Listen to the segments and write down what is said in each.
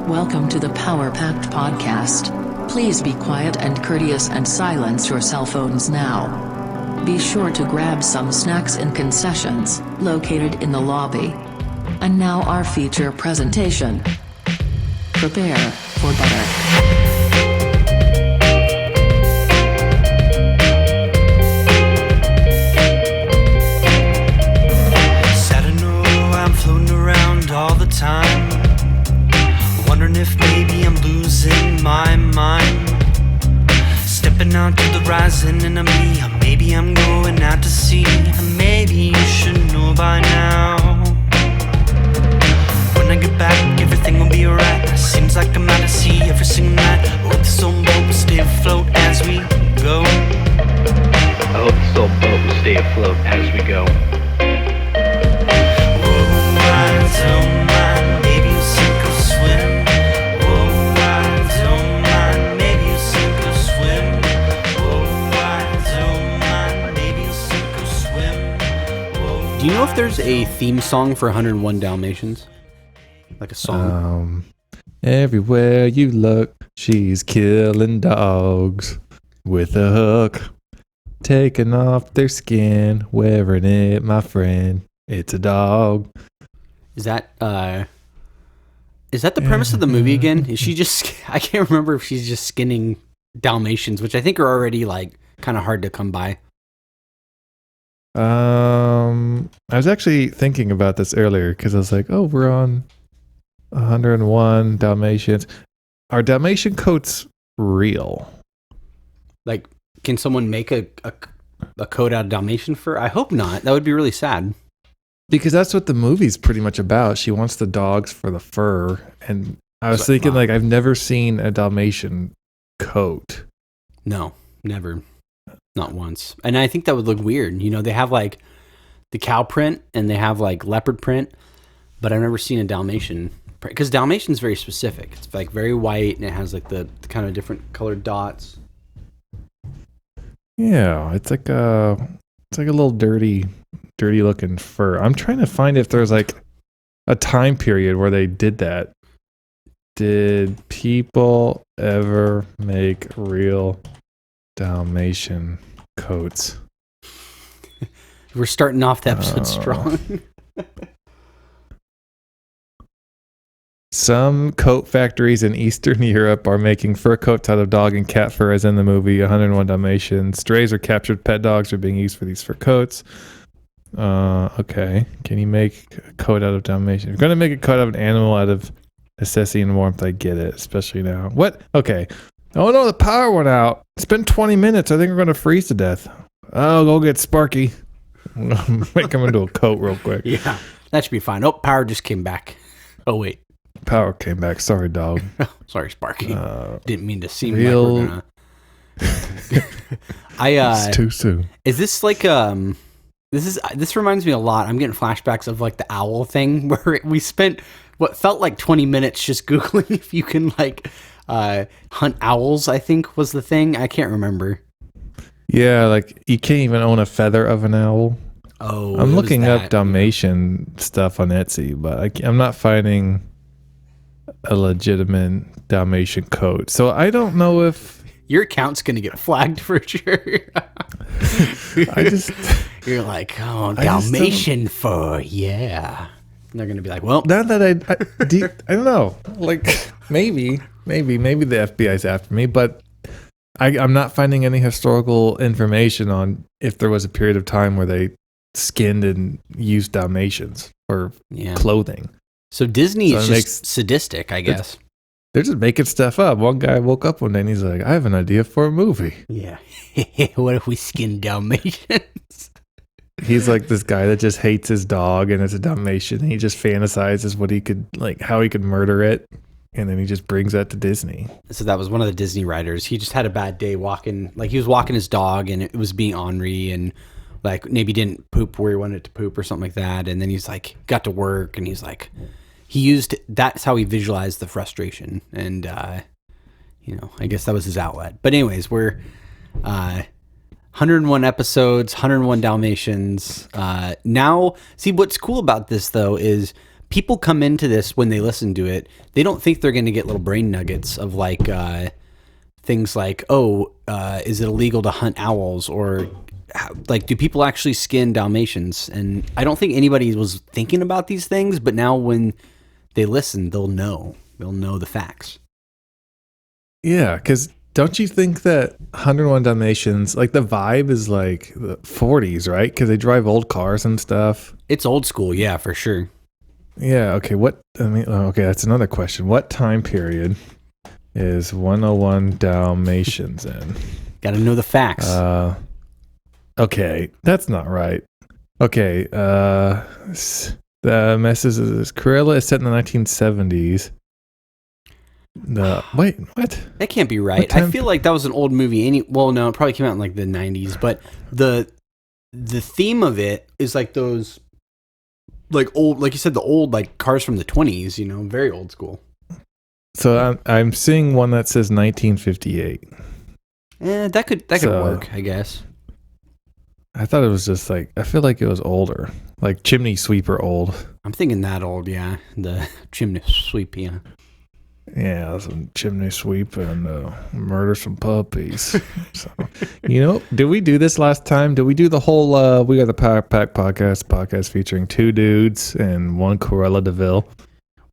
Welcome to the Power Packed Podcast. Please be quiet and courteous and silence your cell phones now. Be sure to grab some snacks and concessions, located in the lobby. And now our feature presentation. Prepare for better. All the time, wondering if maybe I'm losing my mind. Stepping out to the rising enemy, or maybe I'm going out to sea. Maybe you should know by now. When I get back, everything will be alright. Seems like I'm out to sea every single night. I hope this old boat will stay afloat as we go. I hope this old boat will stay afloat as we go. Don't mind, maybe you'll sink or swim. Oh, I don't mind, maybe you'll sink or swim. Oh, I don't mind, maybe you'll sink or swim. Oh, do you know if there's a theme song for 101 Dalmatians? Like a song? Everywhere you look, she's killing dogs with a hook. Taking off their skin, wearing it, my friend. It's a dog. Is that the premise of the movie again? Is she just, I can't remember if she's just skinning Dalmatians, which I think are already like kind of hard to come by. I was actually thinking about this earlier because I was like, oh, we're on 101 Dalmatians. Are Dalmatian coats real? Like, can someone make a coat out of Dalmatian fur? I hope not. That would be really sad. Because that's what the movie's pretty much about. She wants the dogs for the fur. And I was thinking, like, I've never seen a Dalmatian coat. No, never. Not once. And I think that would look weird. You know, they have, like, the cow print and they have, like, leopard print. But I've never seen a Dalmatian print. Because Dalmatian's very specific. It's, like, very white and it has, like, the kind of different colored dots. Yeah, it's like a little dirty looking fur. I'm trying to find if there's like a time period where they did that. Did people ever make real Dalmatian coats? We're starting off the episode strong. Some coat factories in Eastern Europe are making fur coats out of dog and cat fur, as in the movie 101 Dalmatians. Strays or captured pet dogs are being used for these fur coats. Okay. Can you make a coat out of Dalmatian? If you're going to make a coat out of an animal out of necessity and warmth, I get it, especially now. What? Okay. Oh no, the power went out. It's been 20 minutes. I think we're going to freeze to death. Oh, go get Sparky. Make him into a coat real quick. Yeah, that should be fine. Oh, power just came back. Oh, wait. Power came back. Sorry, dog. Sorry, Sparky. Didn't mean to seem real... like we're gonna... It's too soon. Is this like this reminds me a lot. I'm getting flashbacks of like the owl thing where we spent what felt like 20 minutes just Googling if you can like hunt owls, I think was the thing. I can't remember. Yeah, like you can't even own a feather of an owl. Oh, I'm looking up Dalmatian stuff on Etsy, but I'm not finding a legitimate Dalmatian coat. So I don't know if your account's going to get flagged for sure. You're like, oh, Dalmatian fur, yeah. And they're going to be like, well, now that I don't know, like maybe the FBI's after me, but I'm not finding any historical information on if there was a period of time where they skinned and used Dalmatians for clothing. So Disney is just sadistic, I guess. They're just making stuff up. One guy woke up one day and he's like, I have an idea for a movie. Yeah. What if we skin Dalmatians? He's like this guy that just hates his dog and it's a Dalmatian. And he just fantasizes how he could murder it. And then he just brings that to Disney. So that was one of the Disney writers. He just had a bad day walking. Like he was walking his dog and it was being ornery and like maybe didn't poop where he wanted it to poop or something like that. And then he's like, got to work and he's like, that's how he visualized the frustration. And, I guess that was his outlet. But anyways, we're 101 episodes, 101 Dalmatians. Now, see, what's cool about this, though, is people come into this when they listen to it. They don't think they're going to get little brain nuggets of like things like, is it illegal to hunt owls, or like, do people actually skin Dalmatians? And I don't think anybody was thinking about these things, but now when they listen, they'll know the facts. Yeah, because don't you think that 101 Dalmatians, like the vibe is like the 40s, right? Because they drive old cars and stuff. It's old school, yeah, for sure. Yeah, okay. Okay, that's another question. What time period is 101 Dalmatians in? Got to know the facts. Okay, that's not right. Okay, the message is Cruella is set in the 1970s. Wait, what? That can't be right. I feel like that was an old movie. Well, no, it probably came out in like the 90s, but the theme of it is like those like old, like you said, the old like cars from the 20s, very old school. So I'm seeing one that says 1958. That could work, I guess. I thought it was just like, I feel like it was older, like chimney sweeper old. I'm thinking that old, yeah. The chimney sweep, yeah. Yeah, some chimney sweep and murder some puppies. So, did we do this last time? Did we do the whole We Got the Power Pack podcast featuring 2 dudes and 1 Cruella DeVille?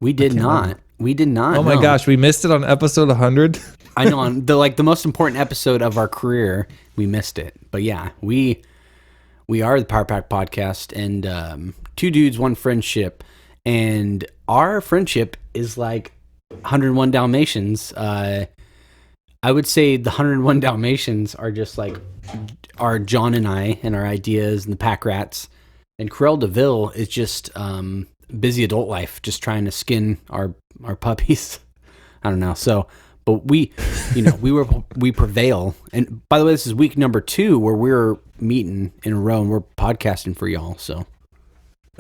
We did not. We did not. Oh my gosh, we missed it on episode 100. I know, on the most important episode of our career, we missed it. But yeah, we are the Power Pack podcast, and 2 dudes, 1 friendship, and our friendship is like 101 Dalmatians. I would say the 101 Dalmatians are just like our John and I and our ideas and the pack rats, and Cruella DeVille is just busy adult life, just trying to skin our puppies. I don't know. So, but we prevail. And by the way, this is week number 2 where we're meeting in a row and we're podcasting for y'all. So.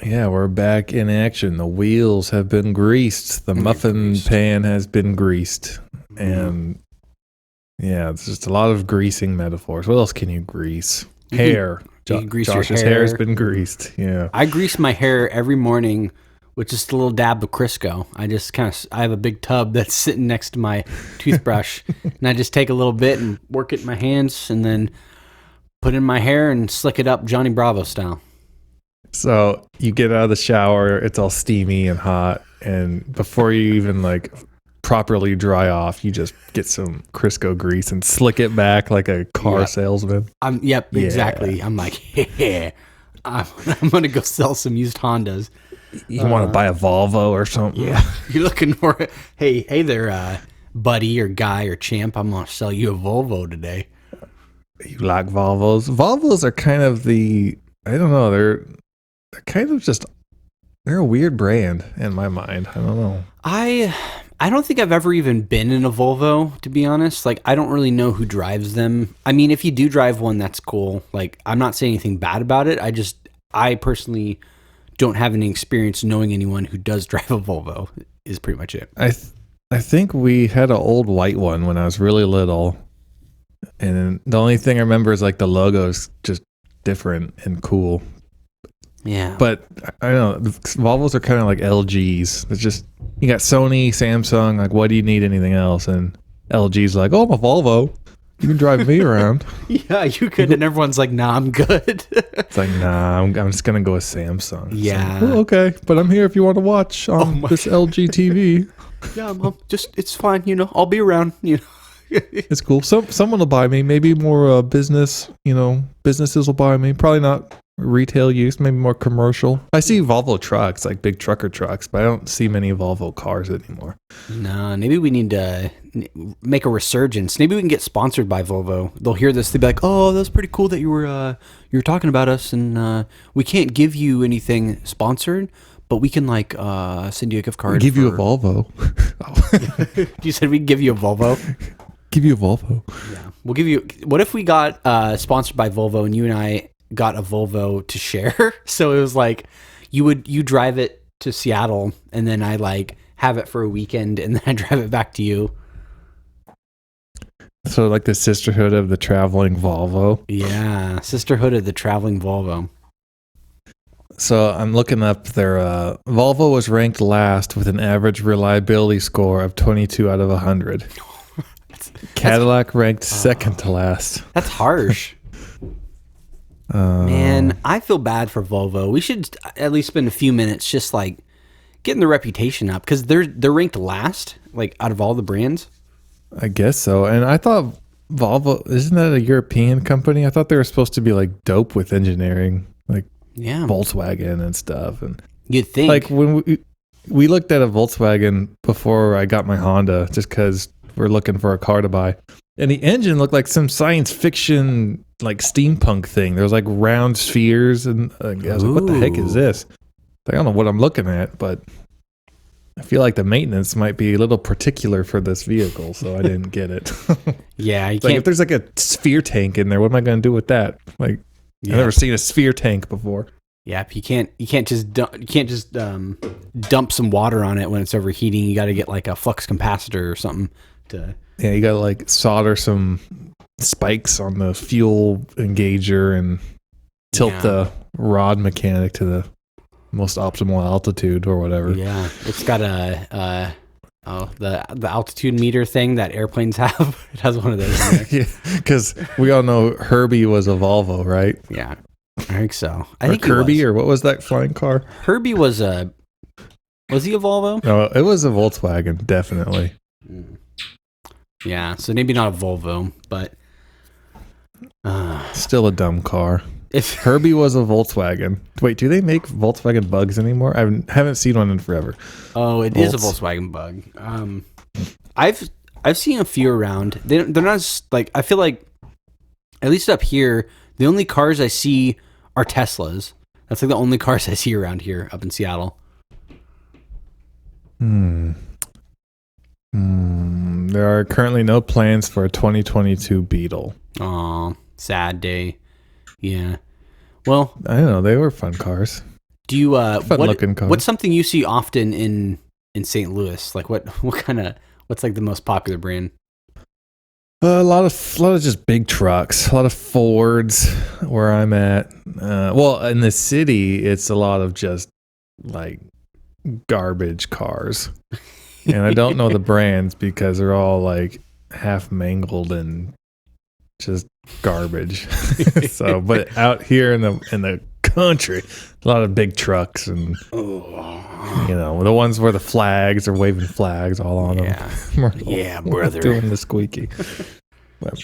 Yeah, we're back in action. The wheels have been greased. The muffin pan has been greased. And yeah, it's just a lot of greasing metaphors. What else can you grease? Hair. Josh's hair has been greased. Yeah. I grease my hair every morning with just a little dab of Crisco. I have a big tub that's sitting next to my toothbrush, and I just take a little bit and work it in my hands and then put it in my hair and slick it up Johnny Bravo style. So you get out of the shower, it's all steamy and hot, and before you even like properly dry off, you just get some Crisco grease and slick it back like a car salesman. Exactly. I'm like, yeah, I'm gonna go sell some used Hondas. You want to buy a Volvo or something? Yeah, you're looking for it. Hey there, buddy or guy or champ. I'm gonna sell you a Volvo today. You like Volvos? Volvos are kind of I don't know. They're kind of just, they're a weird brand in my mind. I don't know. I don't think I've ever even been in a Volvo, to be honest. Like, I don't really know who drives them. I mean, if you do drive one, that's cool. Like, I'm not saying anything bad about it. I personally don't have any experience knowing anyone who does drive a Volvo, is pretty much it. I think we had an old white one when I was really little. And the only thing I remember is like the logo's just different and cool. Yeah. But I don't know, the Volvos are kind of like LGs. It's just, you got Sony, Samsung, like, what do you need anything else? And LG's like, oh, I'm a Volvo. You can drive me around. Yeah, you could. And everyone's like, nah, I'm good. It's like, nah, I'm just going to go with Samsung. Yeah. Like, okay, but I'm here if you want to watch this LG TV. Yeah, Mom, it's fine. I'll be around. It's cool. Someone will buy me. Maybe more business, businesses will buy me. Probably not retail use, maybe more commercial. I see Volvo trucks, like big trucker trucks, but I don't see many Volvo cars anymore. No, maybe we need to make a resurgence. Maybe we can get sponsored by Volvo. They'll hear this, they'll be like, oh, that's pretty cool that you were talking about us, and we can't give you anything sponsored, but we can send you a gift card. Give you a Volvo. You said we'd give you a Volvo? Give you a Volvo. Yeah. We'll give you, what if we got sponsored by Volvo and you and I got a Volvo to share? So it was like you drive it to Seattle and then I have it for a weekend and then I drive it back to you. So like the sisterhood of the traveling Volvo. Yeah, sisterhood of the traveling Volvo. So I'm looking up their Volvo was ranked last with an average reliability score of 22 out of 100. Cadillac ranked second to last. That's harsh. Man, I feel bad for Volvo. We should at least spend a few minutes just like getting the reputation up because they're ranked last, like out of all the brands. I guess so. And I thought Volvo, isn't that a European company? I thought they were supposed to be like dope with engineering, like Volkswagen and stuff. And you'd think, like when we looked at a Volkswagen before I got my Honda, just because we're looking for a car to buy, and the engine looked like some science fiction, like steampunk thing. There was like round spheres, and I was like, "What the heck is this?" I don't know what I'm looking at, but I feel like the maintenance might be a little particular for this vehicle, so I didn't get it. Yeah, you like can't. If there's like a sphere tank in there, what am I going to do with that? Like, I've never seen a sphere tank before. Yeah, you can't just dump some water on it when it's overheating. You got to get like a flux capacitor or something to. Yeah, you got to like solder some spikes on the fuel engager and tilt the rod mechanic to the most optimal altitude or whatever. Yeah, it's got the altitude meter thing that airplanes have. It has one of those in there. Yeah, because we all know Herbie was a Volvo, right? Yeah, I think so. I or think Kirby, or what was that flying car? Herbie was he a Volvo? No, it was a Volkswagen, definitely. Yeah, so maybe not a Volvo, but still a dumb car. If Herbie was a Volkswagen. Wait, do they make Volkswagen Bugs anymore? I haven't seen one in forever. Oh, it is a Volkswagen Bug. I've seen a few around. They're not as, like, I feel like at least up here, the only cars I see are Teslas. That's like the only cars I see around here up in Seattle. There are currently no plans for a 2022 Beetle. Aw, sad day. Yeah. Well, I don't know. They were fun cars. Do you looking cars. What's something you see often in St. Louis? Like what's like the most popular brand? A lot of just big trucks, a lot of Fords where I'm at. Well, in the city, it's a lot of just like garbage cars. And I don't know the brands because they're all like half mangled and just garbage. So, but out here in the country, a lot of big trucks and the ones where the flags are waving flags all on them. Yeah, brother. Doing the squeaky.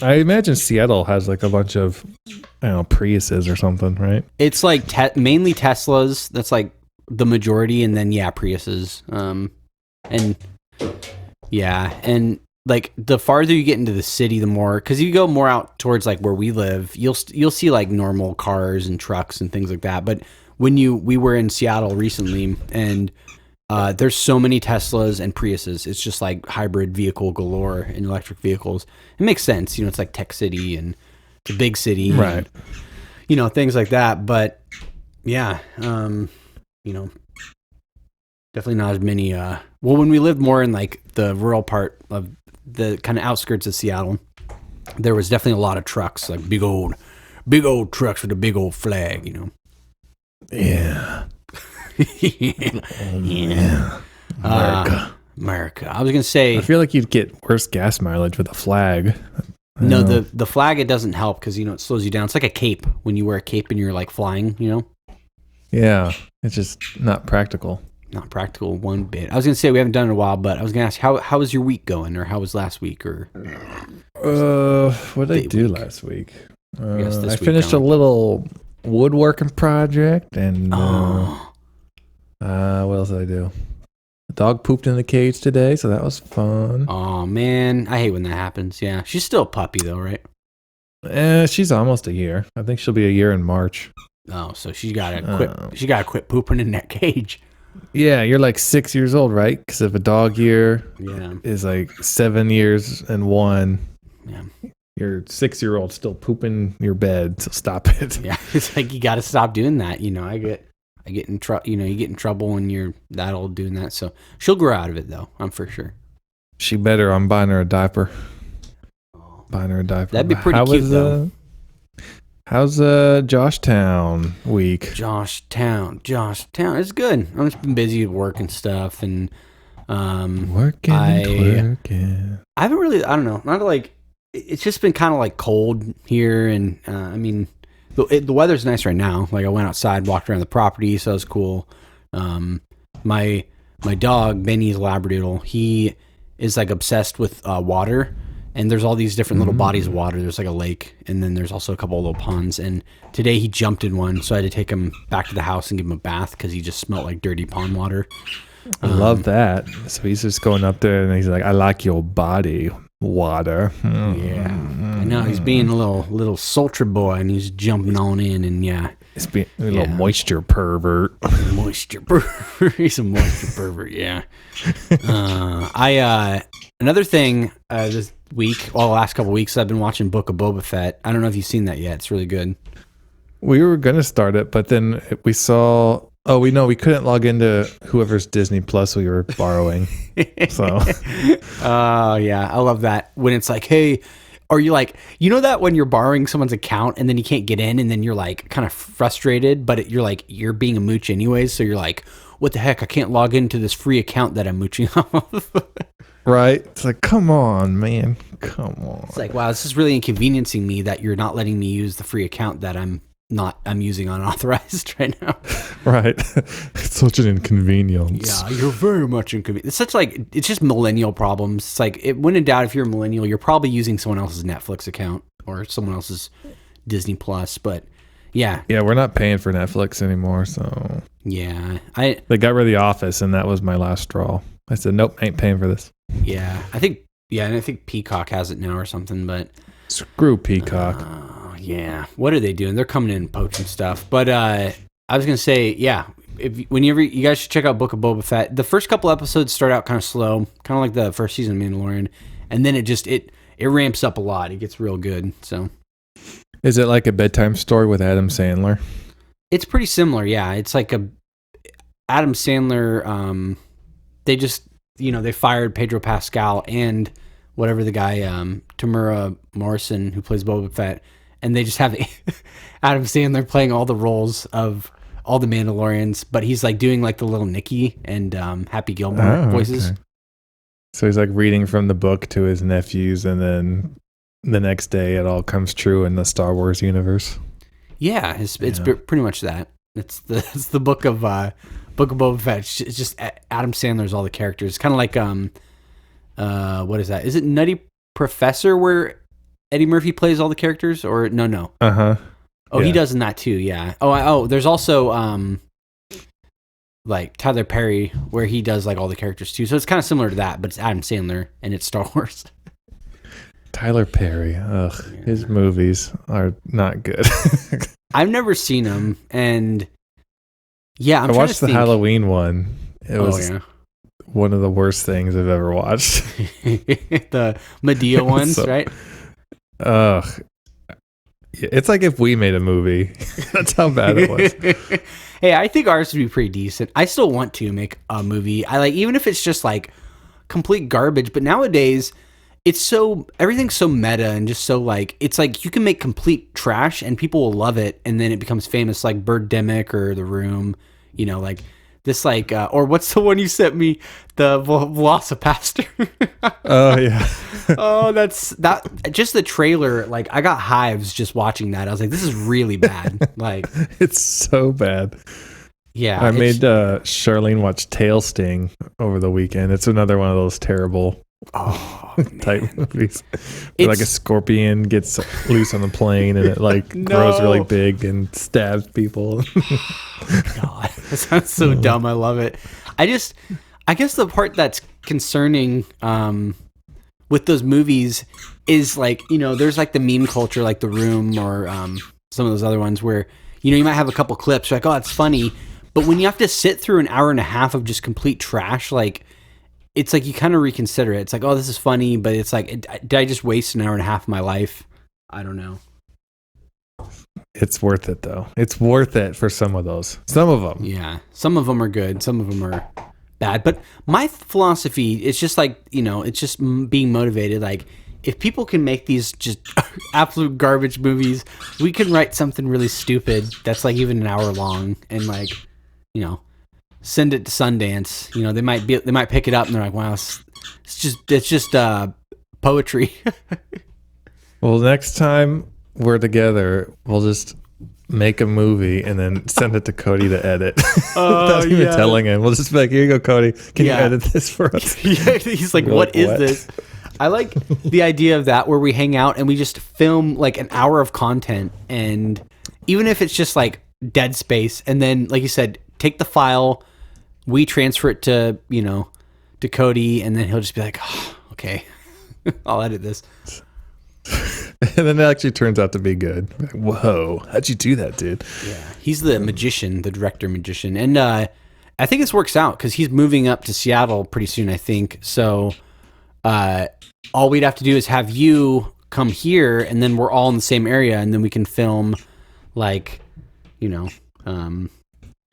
I imagine Seattle has like a bunch of Priuses or something, right? It's like mainly Teslas. That's like the majority, and then Priuses. And like the farther you get into the city, the more, because you go more out towards like where we live, you'll see like normal cars and trucks and things like that. But when we were in Seattle recently, and there's so many Teslas and Priuses, it's just like hybrid vehicle galore and electric vehicles. It makes sense, it's like tech city and it's a big city, right? And, things like that. But yeah, definitely not as many. When we lived more in like the rural part of the kind of outskirts of Seattle, there was definitely a lot of trucks, like big old trucks with a big old flag, Yeah. Yeah. America. I was gonna say, I feel like you'd get worse gas mileage with a flag. No, the flag, it doesn't help because it slows you down. It's like a cape when you wear a cape and you're like flying, Yeah, it's just not practical. Not practical one bit. I was gonna say we haven't done it in a while, but I was gonna ask how was your week going, or how was last week, or what did I do last week? I finished a little woodworking project, and what else did I do? The dog pooped in the cage today, so that was fun. Oh man, I hate when that happens. Yeah, she's still a puppy though, right? She's almost a year. I think she'll be a year in March. Oh, so she gotta quit. She gotta quit pooping in that cage. Yeah, you're like 6 years old, right? Because if a dog year is like 7 years and 1, your 6-year-old still pooping your bed, so stop it. Yeah, it's like you got to stop doing that. I get in trouble. You get in trouble when you're that old doing that. So she'll grow out of it, though. I'm for sure. She better. I'm buying her a diaper. Buying her a diaper. That'd be pretty cute, though. How's Joshtown week? Joshtown. It's good. I've just been busy with work and stuff, and Working. I haven't really. I don't know. Not like it's just been kind of like cold here, and I mean, the weather's nice right now. Like I went outside, walked around the property, so it was cool. My dog Benny's Labradoodle, he is like obsessed with water. And there's all these different little bodies of water. There's like a lake, and then there's also a couple of little ponds. And today he jumped in one, so I had to take him back to the house and give him a bath because he just smelled like dirty pond water. I love that. So he's just going up there, and he's like, "I like your body, water." Yeah, I know he's being a little sultry boy, and he's jumping on in, and yeah, it's being a little moisture pervert. Moisture pervert. He's a moisture pervert. Yeah. Another thing this week, the last couple of weeks, I've been watching Book of Boba Fett. I don't know if you've seen that yet. It's really good. We were going to start it, but then we saw... Oh, we couldn't log into whoever's Disney Plus we were borrowing. So... yeah, I love that. When it's like, hey... Or you like, you know that when you're borrowing someone's account and then you can't get in and then you're like kind of frustrated, but you're like, you're being a mooch anyways. So you're like, what the heck? I can't log into this free account that I'm mooching off. Right. It's like, come on, man. Come on. It's like, wow, this is really inconveniencing me that you're not letting me use the free account that I'm using unauthorized right now. Right. It's such an inconvenience. Yeah, you're very much inconvenient. It's such like, it's just millennial problems. It's like, when in doubt, if you're a millennial, you're probably using someone else's Netflix account or someone else's Disney Plus. But yeah. Yeah, we're not paying for Netflix anymore, so. Yeah. They got rid of The Office, and that was my last straw. I said, nope, I ain't paying for this. Yeah. And I think Peacock has it now or something, but. Screw Peacock. Yeah. What are they doing? They're coming in and poaching stuff. But I was going to say, yeah, whenever you guys should check out Book of Boba Fett. The first couple episodes start out kind of slow, kind of like the first season of Mandalorian. And then it ramps up a lot. It gets real good. So, is it like a bedtime story with Adam Sandler? It's pretty similar. Yeah. It's like Adam Sandler. They just, they fired Pedro Pascal and whatever the guy, Tamura Morrison, who plays Boba Fett. And they just have Adam Sandler playing all the roles of all the Mandalorians, but he's like doing like the little Nicky and Happy Gilmore voices. Okay. So he's like reading from the book to his nephews, and then the next day it all comes true in the Star Wars universe. Yeah, it's pretty much that. It's the book of Boba Fett. It's just Adam Sandler's all the characters. It's kind of like what is that? Is it Nutty Professor where Eddie Murphy plays all the characters, or no? Oh, yeah. He does in that too. Yeah. There's also like Tyler Perry where he does like all the characters too. So it's kind of similar to that, but it's Adam Sandler and it's Star Wars. Tyler Perry, his movies are not good. I've never seen them, and yeah, I watched the Halloween one. It was one of the worst things I've ever watched. The Medea ones, right? It's like if we made a movie. That's how bad it was. Hey, I think ours would be pretty decent. I still want to make a movie. I like, even if it's just like complete garbage, but nowadays everything's so meta and just so like, it's like you can make complete trash and people will love it, and then it becomes famous, like Birdemic or The Room, like this, like, or what's the one you sent me? The Velocipaster. Oh, yeah. Oh, that just the trailer. Like, I got hives just watching that. I was like, this is really bad. Like, it's so bad. Yeah. I made Charlene watch Tail Sting over the weekend. It's another one of those terrible type movies. Like a scorpion gets loose on the plane and it like grows really big and stabs people. God, that sounds so dumb. I love it. I guess the part that's concerning with those movies is like, there's like the meme culture, like The Room or some of those other ones where, you might have a couple clips, you're like, oh, it's funny. But when you have to sit through an hour and a half of just complete trash, like, it's like you kind of reconsider it. It's like, oh, this is funny, but it's like, did I just waste an hour and a half of my life? I don't know. It's worth it, though. It's worth it for some of those. Some of them. Yeah. Some of them are good. Some of them are bad. But my philosophy is just like, it's just being motivated. Like, if people can make these just absolute garbage movies, we can write something really stupid that's like even an hour long and like, you know, send it to Sundance. You know, they might pick it up and they're like, wow, it's just poetry. Well, next time we're together, we'll just make a movie and then send it to Cody to edit. Without even telling him. We'll just be like, here you go, Cody. Can you edit this for us? Yeah, he's like, what is this? I like the idea of that where we hang out and we just film like an hour of content, and even if it's just like dead space, and then like you said, take the file, we transfer it to, you know, to Cody, and then he'll just be like, oh, okay, I'll edit this. And then it actually turns out to be good. Like, whoa, how'd you do that, dude? Yeah, he's the magician, the director magician, and I think this works out because he's moving up to Seattle pretty soon, I think. So all we'd have to do is have you come here, and then we're all in the same area, and then we can film, like, you know,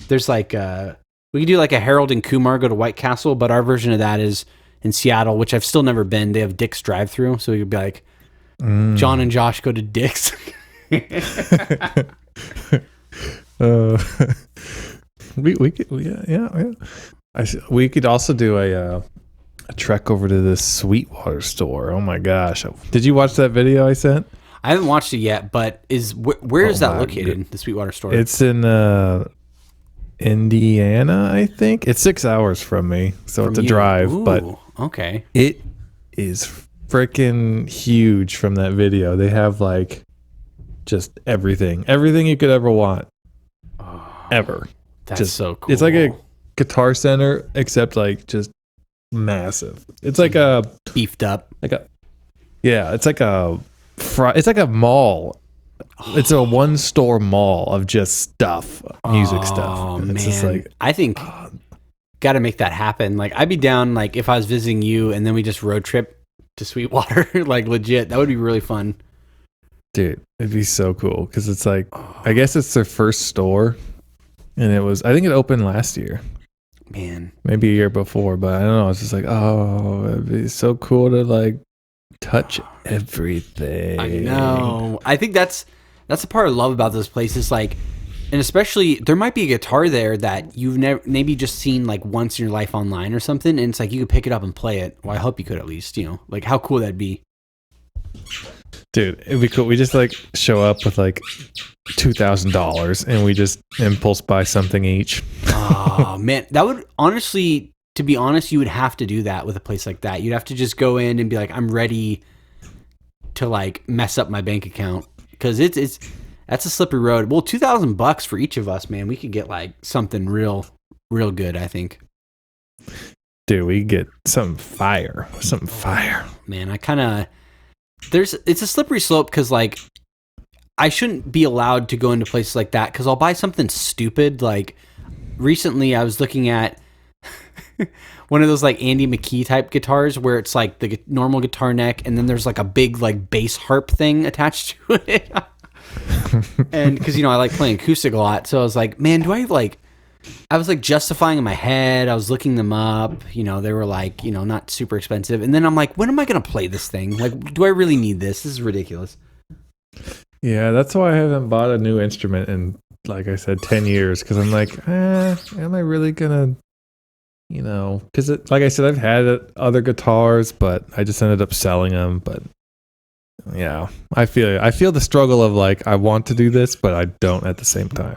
there's like we could do like a Harold and Kumar go to White Castle, but our version of that is in Seattle, which I've still never been. They have Dick's drive-through, so we could be like, John and Josh go to Dick's. We could, yeah. We could also do a trek over to this Sweetwater store. Oh my gosh! Did you watch that video I sent? I haven't watched it yet, but where is that located? The Sweetwater store. It's in Indiana, I think. It's 6 hours from me, so it's a drive. Ooh, but okay, it is freaking huge. From that video, they have like just everything you could ever want, ever. That's just so cool. It's like a Guitar Center, except like just massive. It's like a beefed up. It's like a mall. It's a one store mall of just stuff, music stuff. And it's just like, I think got to make that happen. Like, I'd be down, like, if I was visiting you and then we just road trip to Sweetwater, like, legit. That would be really fun. Dude, it'd be so cool because it's like, I guess it's their first store, and I think it opened last year. Man, maybe a year before, but I don't know. It's just like, oh, it'd be so cool to like touch everything. I know. I think that's the part I love about those places. Like, and especially there might be a guitar there that you've never maybe just seen like once in your life online or something, and it's like you could pick it up and play it. Well, I hope you could at least. You know, like how cool that'd be. Dude, it'd be cool. We just like show up with like $2,000 and we just impulse buy something each. Oh man, that would honestly, to be honest, you would have to do that with a place like that. You'd have to just go in and be like, I'm ready to like mess up my bank account, because that's a slippery road. Well, $2,000 for each of us, man. We could get like something real good, I think. Dude, we get some fire. Man, I kind of. It's a slippery slope because like I shouldn't be allowed to go into places like that because I'll buy something stupid. Like recently I was looking at one of those like Andy McKee type guitars where it's like the normal guitar neck and then there's like a big like bass harp thing attached to it. And because, you know, I like playing acoustic a lot. So I was like, man, I was like justifying in my head. I was looking them up. You know, they were like, you know, not super expensive. And then I'm like, when am I going to play this thing? Like, do I really need this? This is ridiculous. Yeah, that's why I haven't bought a new instrument in, like I said, 10 years. Because I'm like, am I really going to, you know, because like I said, I've had other guitars, but I just ended up selling them. But yeah, I feel the struggle of like, I want to do this, but I don't at the same time.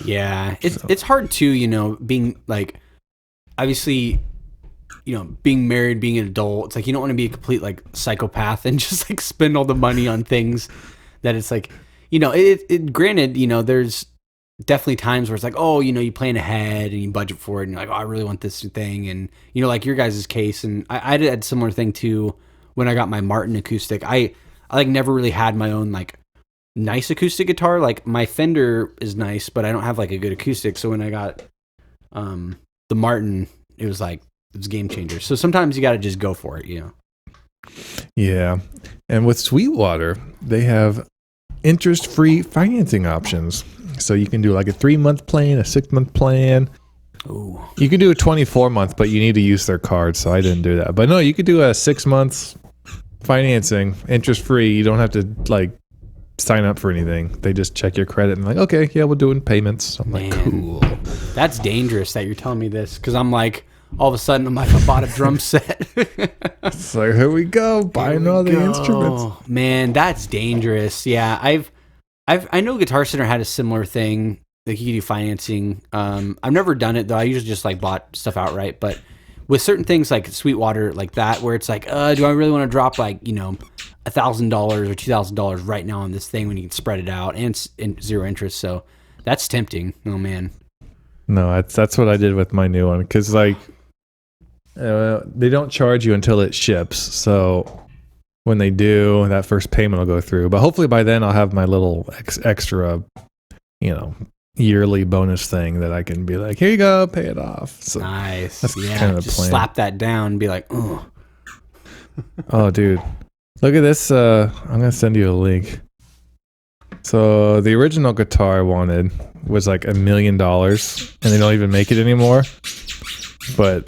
Yeah, it's hard too, you know, being like, obviously, you know, being married, being an adult, it's like you don't want to be a complete like psychopath and just like spend all the money on things that it's like, you know, it granted, you know, there's definitely times where it's like, oh, you know, you plan ahead and you budget for it and you're like, oh, I really want this thing. And, you know, like your guys' case, and I did a similar thing too when I got my Martin acoustic. I like never really had my own like nice acoustic guitar. Like my Fender is nice, but I don't have like a good acoustic. So when I got the Martin, it was a game changer. So sometimes you got to just go for it, you know. Yeah. And with Sweetwater, they have interest-free financing options. So you can do like a 3-month plan, a 6-month plan. Ooh. You can do a 24-month, but you need to use their card. So I didn't do that. But no, you could do a 6 months financing, interest free. You don't have to like sign up for anything. They just check your credit and like, okay, yeah, we'll do it in payments. I'm like, cool. That's dangerous that you're telling me this, because I'm like, all of a sudden, I'm like, I bought a drum set. It's like, here we go, buying all the instruments. Man, that's dangerous. Yeah, I know Guitar Center had a similar thing. Like, you could do financing. I've never done it though. I usually just like bought stuff outright. But with certain things like Sweetwater, like that, where it's like, do I really want to drop like $1,000 or $2,000 right now on this thing when you can spread it out and it's in zero interest? So that's tempting. Oh man. No, that's what I did with my new one, because like they don't charge you until it ships. So when they do, that first payment will go through. But hopefully by then I'll have my little extra, yearly bonus thing that I can be like, here you go, pay it off. So nice. That's kind of the just plan. slap that down and be like, oh. Oh, dude. Look at this. I'm going to send you a link. So the original guitar I wanted was like $1 million, and they don't even make it anymore. But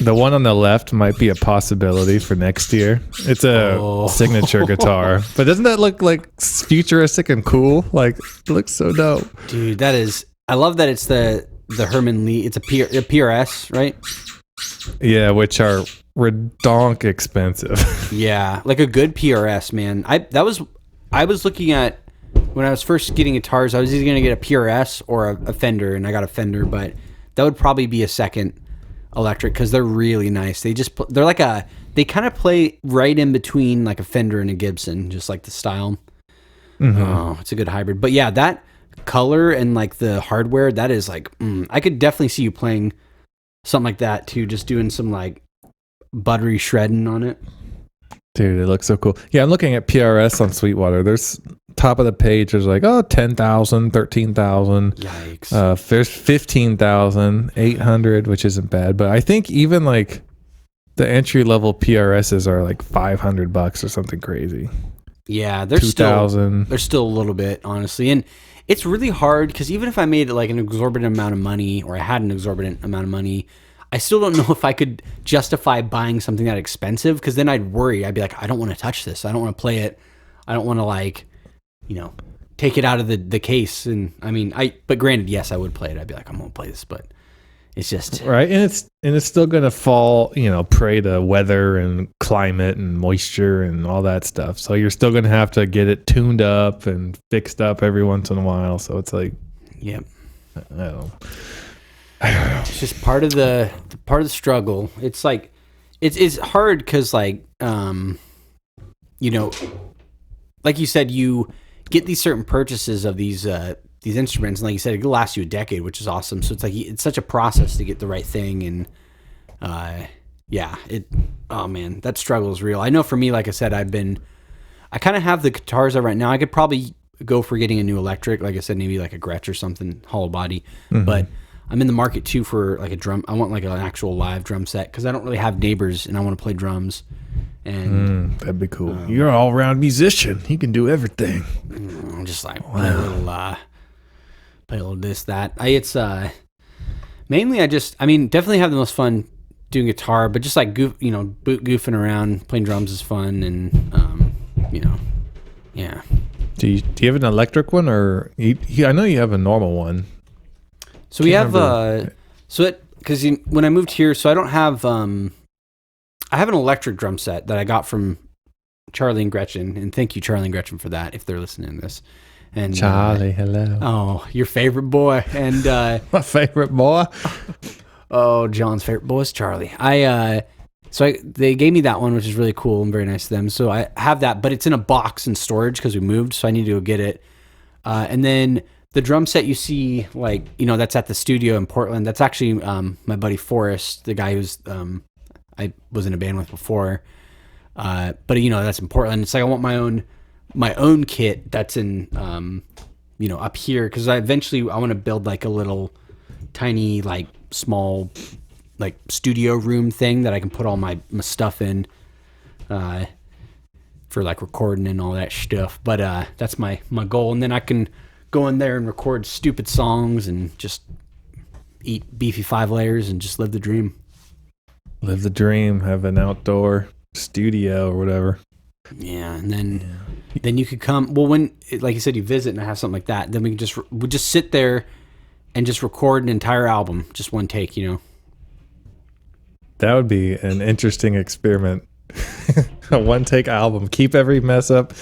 the one on the left might be a possibility for next year. It's a signature guitar. But doesn't that look like futuristic and cool? Like, it looks so dope. Dude, that is... I love that it's the Herman Lee. It's a PRS, right? Yeah, which are redonk expensive. Yeah, like a good PRS, man. I was looking at... When I was first getting guitars, I was either going to get a PRS or a Fender, and I got a Fender, but that would probably be a second electric because they're really nice. They're like they kind of play right in between like a Fender and a Gibson, just like the style. Mm-hmm. Oh, it's a good hybrid. But yeah, that color and like the hardware, that is like, I could definitely see you playing something like that too, just doing some like buttery shredding on it. Dude, it looks so cool. Yeah, I'm looking at PRS on Sweetwater. There's top of the page. There's like, 10,000, 13,000. Yikes. There's 15,800, which isn't bad. But I think even like the entry level PRSs are like $500 or something crazy. Yeah, they're still a little bit, honestly. And it's really hard because even if I made like an exorbitant amount of money, or I had an exorbitant amount of money, I still don't know if I could justify buying something that expensive, because then I'd worry. I'd be like, I don't want to touch this. I don't want to play it. I don't want to like, take it out of the case. And I mean, but granted, yes, I would play it. I'd be like, I'm going to play this, but it's just right. And it's still going to fall, prey to weather and climate and moisture and all that stuff. So you're still going to have to get it tuned up and fixed up every once in a while. So it's like, yep. I don't know. It's just part of the struggle. It's like it's hard because like like you said, you get these certain purchases of these instruments, and like you said, it could last you a decade, which is awesome. So it's like it's such a process to get the right thing, and oh man, that struggle is real. I know for me, like I said, I kind of have the guitars right now. I could probably go for getting a new electric, like I said, maybe like a Gretsch or something, hollow body, but I'm in the market too for like a drum. I want like an actual live drum set because I don't really have neighbors and I want to play drums. And that'd be cool. You're an all-around musician. You can do everything. I'm just like play a little this that. It's mainly definitely have the most fun doing guitar, but just like goofing around, playing drums is fun, and yeah. Do you have an electric one, or I know you have a normal one. So we have because when I moved here, so I don't have I have an electric drum set that I got from Charlie and Gretchen, and thank you, Charlie and Gretchen, for that if they're listening to this. And Charlie, hello. Oh, your favorite boy, and my favorite boy. Oh, John's favorite boy is Charlie. They gave me that one, which is really cool and very nice of them. So I have that, but it's in a box in storage because we moved, so I need to go get it. And then the drum set you see, like, that's at the studio in Portland. That's actually my buddy Forrest, the guy who's I was in a band with before. But that's in Portland. It's like I want my own kit that's in up here, because I want to build like a little tiny like small like studio room thing that I can put all my stuff in for like recording and all that stuff. But that's my goal, and then I can go in there and record stupid songs and just eat beefy 5 layers and just live the dream. Live the dream. Have an outdoor studio or whatever. Yeah, and then you could come. Well, when like you said, you visit and I have something like that, then we just sit there and just record an entire album, just one take. That would be an interesting experiment. A one take album. Keep every mess up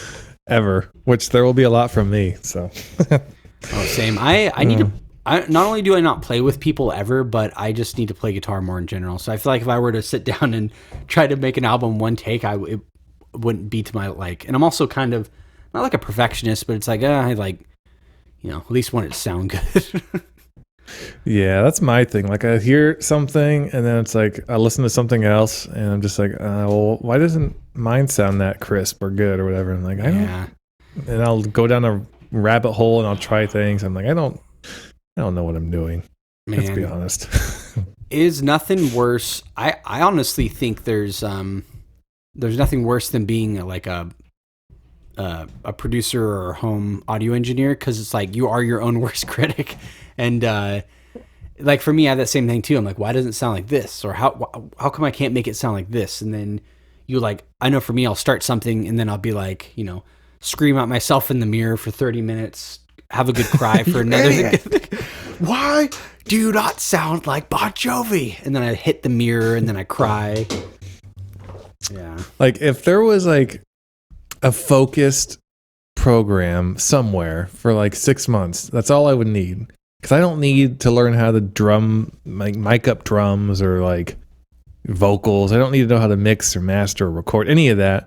ever, which there will be a lot from me. So, same. I need to. Not only do I not play with people ever, but I just need to play guitar more in general. So I feel like if I were to sit down and try to make an album one take, it wouldn't be to my like. And I'm also kind of not like a perfectionist, but it's like I like, at least want it to sound good. Yeah, that's my thing. Like I hear something and then it's like I listen to something else and I'm just like, well, why doesn't mine sound that crisp or good or whatever? I'm like, I don't. And I'll go down a rabbit hole and I'll try things. I'm like, I don't know what I'm doing. Man, let's be honest. Is nothing worse. I honestly think there's nothing worse than being like a producer or home audio engineer, because it's like you are your own worst critic. And like for me, I have that same thing too. I'm like, why doesn't it sound like this? Or how come I can't make it sound like this? And then you like, I know for me, I'll start something and then I'll be like, scream at myself in the mirror for 30 minutes, have a good cry for another. Why do you not sound like Bon Jovi? And then I hit the mirror and then I cry. Yeah. Like if there was like a focused program somewhere for like 6 months, that's all I would need. Because I don't need to learn how to mic up drums or like vocals. I don't need to know how to mix or master or record any of that.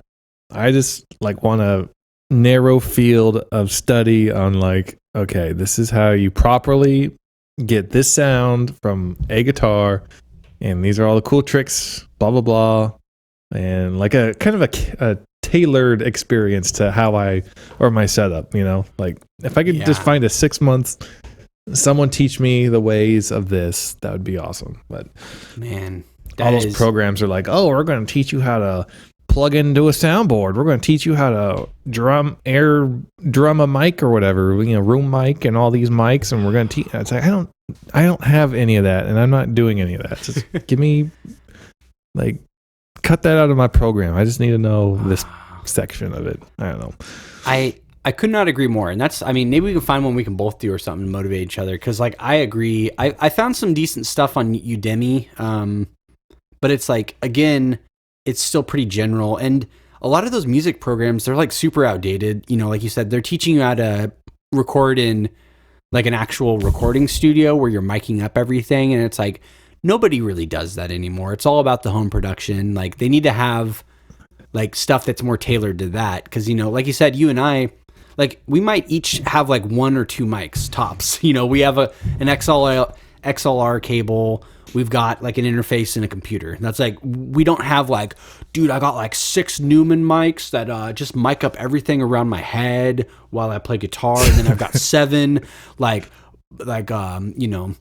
I just like want a narrow field of study on like, okay, this is how you properly get this sound from a guitar, and these are all the cool tricks, blah, blah, blah. And like a kind of a tailored experience to how or my setup, like if I could just find a 6 months, someone teach me the ways of this, that would be awesome. But man, all those programs are like, oh, we're going to teach you how to plug into a soundboard. We're going to teach you how to drum a mic or whatever, room mic and all these mics. And we're going to teach. It's like, I don't have any of that. And I'm not doing any of that. Just give me like, cut that out of my program. I just need to know this section of it. I don't know. I could not agree more. And maybe we can find one we can both do or something to motivate each other. Cause like, I agree. I found some decent stuff on Udemy. But it's like, again, it's still pretty general. And a lot of those music programs, they're like super outdated. Like you said, they're teaching you how to record in like an actual recording studio where you're miking up everything. And it's like, nobody really does that anymore. It's all about the home production. Like they need to have like stuff that's more tailored to that. Cause like you said, you and I, like we might each have like 1 or 2 mics tops. We have an XLR cable. We've got like an interface and a computer. That's like, we don't have like, dude, I got like 6 Newman mics that just mic up everything around my head while I play guitar. And then I've got 7 like ribbon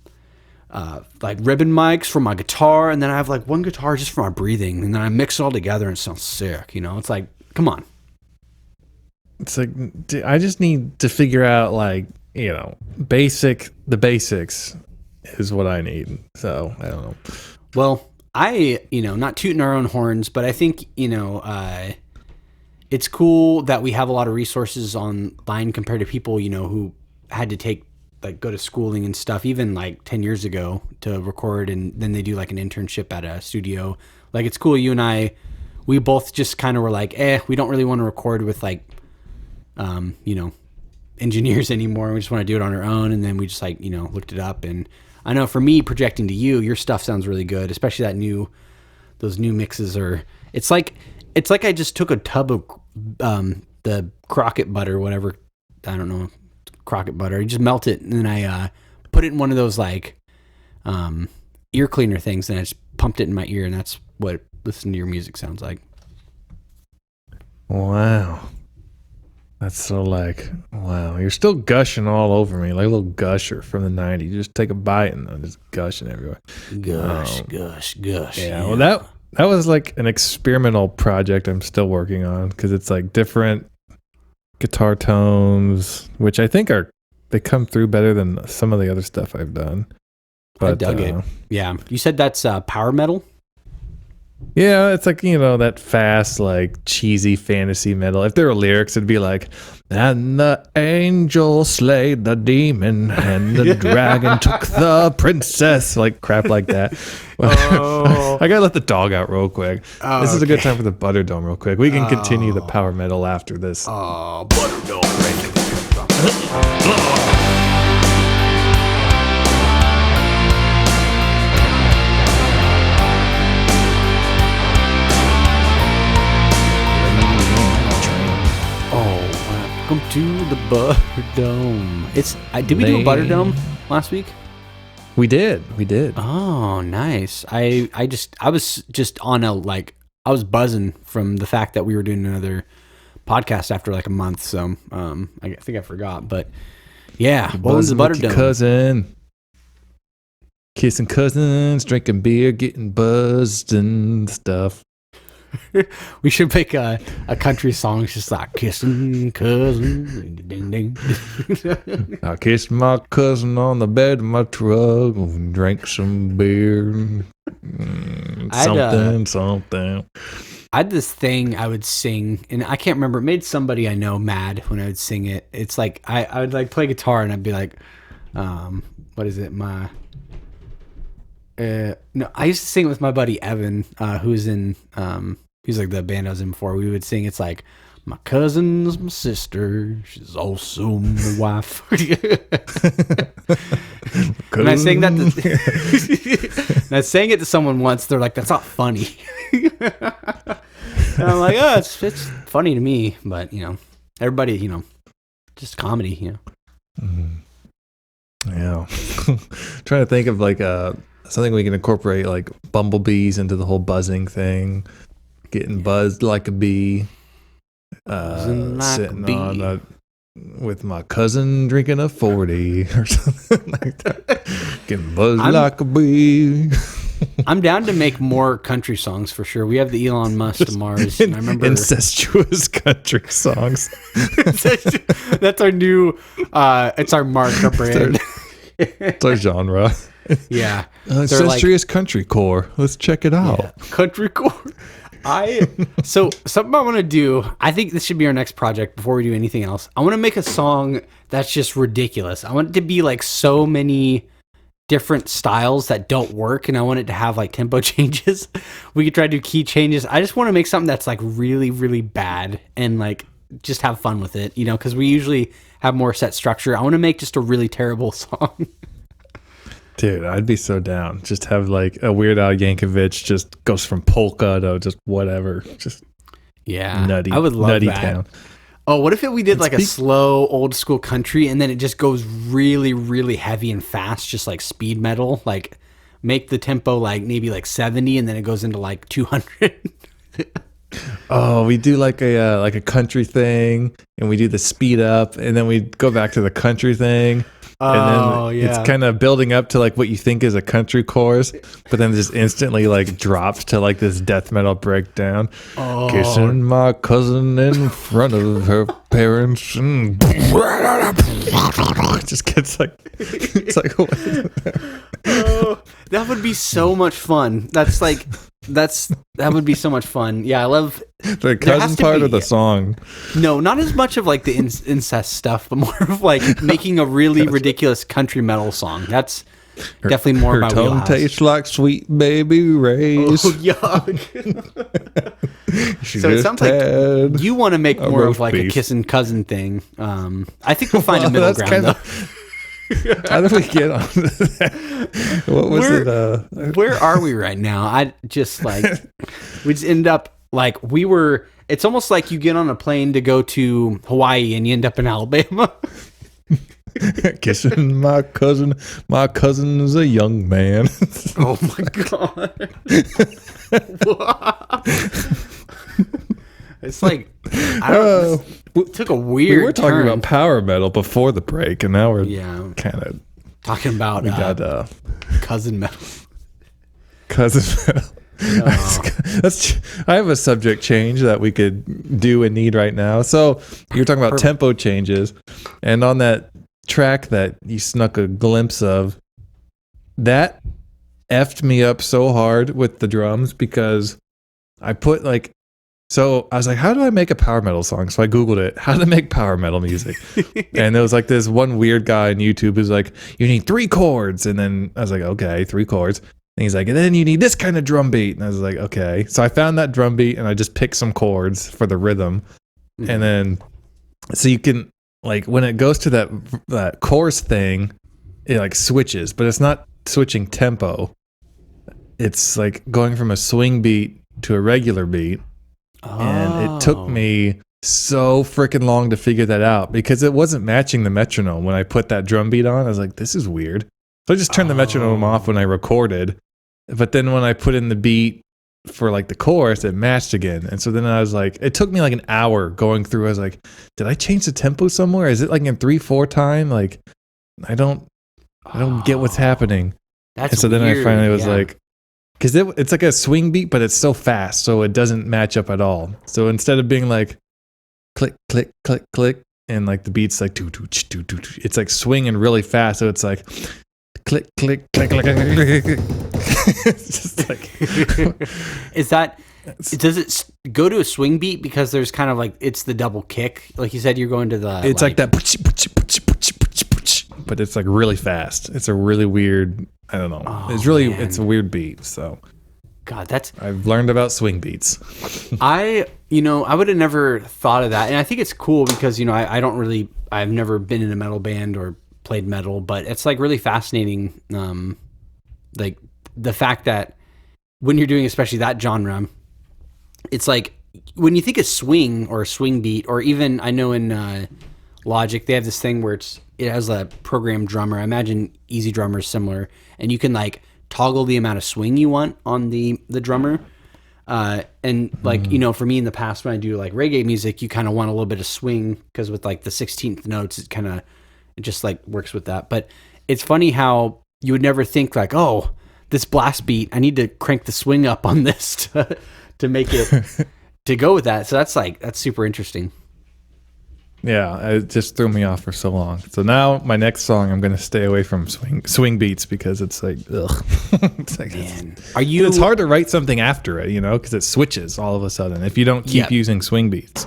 mics for my guitar. And then I have like 1 guitar just for my breathing. And then I mix it all together and it sounds sick. It's like, come on. It's like, I just need to figure out like, the basics is what I need. So I don't know. Well, not tooting our own horns, but I think, it's cool that we have a lot of resources online compared to people, who had to go to schooling and stuff, even like 10 years ago to record. And then they do like an internship at a studio. Like, it's cool. You and I, we both just kind of were like, we don't really want to record with like, engineers anymore. We just want to do it on our own. And then we just like, looked it up. And I know for me, projecting to you, your stuff sounds really good, especially those new mixes it's like I just took a tub of the Crockett butter, whatever, I don't know, Crockett butter. You just melt it and then I put it in one of those like ear cleaner things, and I just pumped it in my ear, and that's what listening to your music sounds like. Wow. That's so like, wow, you're still gushing all over me, like a little gusher from the 90s. You just take a bite and I'm just gushing everywhere. Gush. Yeah, well, that was like an experimental project I'm still working on, because it's like different guitar tones, which I think they come through better than some of the other stuff I've done. But, I dug it. Yeah. You said that's power metal? Yeah, it's like, that fast, like cheesy fantasy metal. If there were lyrics, it'd be like, and the angel slayed the demon, and the dragon took the princess, like crap like that. Oh. I gotta let the dog out real quick. Oh, this is a good okay. time for the Butter Dome real quick. We can continue the power metal after this. Oh, Butterdome. Welcome to the Butterdome. Did we do a Butterdome last week? We did. Oh, nice. I was just on I was buzzing from the fact that we were doing another podcast after like a month. So, I think I forgot, but yeah. What was the Butterdome? Cousin. Kissing cousins, drinking beer, getting buzzed and stuff. We should make a country song just like kissing cousin, ding ding. I kissed my cousin on the bed of my truck and drank some beer. Something. I had this thing I would sing, and I can't remember. It made somebody I know mad when I would sing it. It's like I would like play guitar, and I'd be like, what is it? No, I used to sing with my buddy Evan, who's in he's like the band I was in before. We would sing. It's like, my cousin's my sister. She's also my wife. And I sang that. And I sang it to someone once. They're like, "That's not funny." And I'm like, "Oh, it's funny to me," but everybody, just comedy, Yeah. Trying to think of like something we can incorporate, like bumblebees into the whole buzzing thing. Getting buzzed like a bee. Sitting on with my cousin drinking a 40 or something like that. Getting buzzed like a bee. I'm down to make more country songs for sure. We have the Elon Musk to Mars. And I remember incestuous country songs. That's our new. It's our mark, our brand. It's our genre. Yeah, incestuous country core. Let's check it out. Yeah. Country core. So something I want to do. I think this should be our next project before we do anything else. I want to make a song that's just ridiculous. I want it to be like so many different styles that don't work, and I want it to have like tempo changes. We could try to do key changes. I just want to make something that's like really, really bad and like just have fun with it, because we usually have more set structure. I want to make just a really terrible song. Dude, I'd be so down. Just have like a Weird Al Yankovic just goes from polka to just whatever. Just nutty. I would love nutty that. town. Oh, what if we did like a slow old school country and then it just goes really, really heavy and fast, just like speed metal? Like make the tempo like maybe like 70 and then it goes into like 200. Oh, we do like a country thing, and we do the speed up, and then we go back to the country thing. And then it's kind of building up to like what you think is a country chorus, but then just instantly like drops to like this death metal breakdown. Oh. Kissing my cousin in front of her parents, and it just gets like it's like. That would be so much fun. That would be so much fun. Yeah, I love the cousin part of the song. No, not as much of like the incest stuff, but more of like making a really ridiculous country metal song. That's definitely more about my wheelhouse. Her tongue tastes like sweet baby rays. Oh, yuck. So it sounds like you want to make more of like a kissing cousin thing. I think we'll find a middle ground though. How do we get on that? What was it? Where are we right now? I just like we just end up like it's almost like you get on a plane to go to Hawaii and you end up in Alabama. Kissing my cousin. My cousin is a young man. Oh my god. It's like it took a weird. We were talking about power metal before the break, and now we're kind of talking about cousin metal. Cousin metal. I have a subject change that we could do and need right now. So you're talking about tempo changes, and on that track that you snuck a glimpse of, that effed me up so hard with the drums because I put like, so I was like, how do I make a power metal song? So I Googled it, how to make power metal music. And there was like this one weird guy on YouTube who's like, you need 3 chords. And then I was like, okay, 3 chords. And he's like, and then you need this kind of drum beat. And I was like, okay. So I found that drum beat and I just picked some chords for the rhythm. And then, so you can, like, when it goes to that chorus thing, it like switches, but it's not switching tempo. It's like going from a swing beat to a regular beat. And it took me so freaking long to figure that out because it wasn't matching the metronome. When I put that drum beat on, I was like, this is weird. So I just turned the metronome off when I recorded. But then when I put in the beat for like the chorus, it matched again. And so then I was like, it took me like an hour going through. I was like, did I change the tempo somewhere? Is it like in 3/4 time? Like, I don't get what's happening. That's and so then weird. I finally was like, because it's like a swing beat, but it's so fast, so it doesn't match up at all. So instead of being like click, click, click, click, and like the beat's like it's like swinging really fast. So it's like click, click, click, click, click, click, click. It's just like, does it go to a swing beat because there's kind of like it's the double kick, like you said, you're going to the. It's like that, but it's like really fast. It's a really weird. I don't know. It's a weird beat. So, God, I've learned about swing beats. I would have never thought of that. And I think it's cool because, I've never been in a metal band or played metal, but it's like really fascinating. Like the fact that when you're doing, especially that genre, it's like when you think of swing or a swing beat, or even I know in Logic, they have this thing where it has a programmed drummer. I imagine Easy Drummer is similar, and you can like toggle the amount of swing you want on the drummer. And like, for me in the past, when I do like reggae music, you kind of want a little bit of swing because with like the 16th notes, it just like works with that. But it's funny how you would never think like, oh, this blast beat, I need to crank the swing up on this to make it to go with that. So that's super interesting. Yeah, it just threw me off for so long. So now my next song, I'm going to stay away from swing beats because it's like, ugh. It's like, man, it's hard to write something after it, because it switches all of a sudden if you don't keep using swing beats.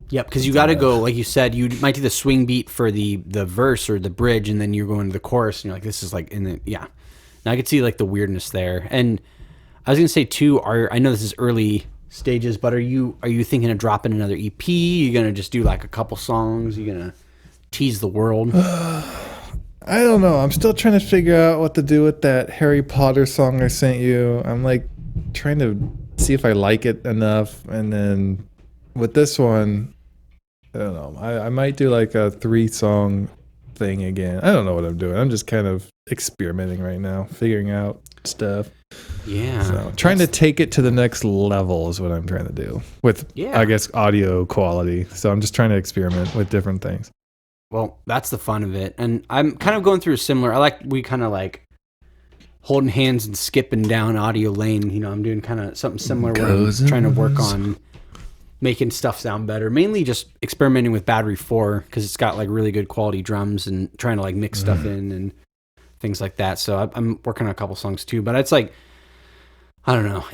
Yep, because you got to go, like you said, you might do the swing beat for the verse or the bridge, and then you're going to the chorus, and you're like, this is like, Now I could see like the weirdness there. And I was going to say too, I know this is early stages, but are you thinking of dropping another EP? You gonna just do like a couple songs? You gonna tease the world? I don't know. I'm still trying to figure out what to do with that Harry Potter song I sent you. I'm like trying to see if I like it enough, and then with this one, I don't know. I might do like a 3-song thing again. I don't know what I'm doing. I'm just kind of experimenting right now, figuring out stuff. Yeah. So trying to take it to the next level is what I'm trying to do with, I guess, audio quality. So I'm just trying to experiment with different things. Well, that's the fun of it. And I'm kind of going through a similar, we kind of like holding hands and skipping down audio lane. I'm doing kind of something similar where I'm trying to work on making stuff sound better. Mainly just experimenting with Battery 4 because it's got like really good quality drums and trying to like mix stuff in and things like that. So I'm working on a couple songs too, but it's like, I don't know.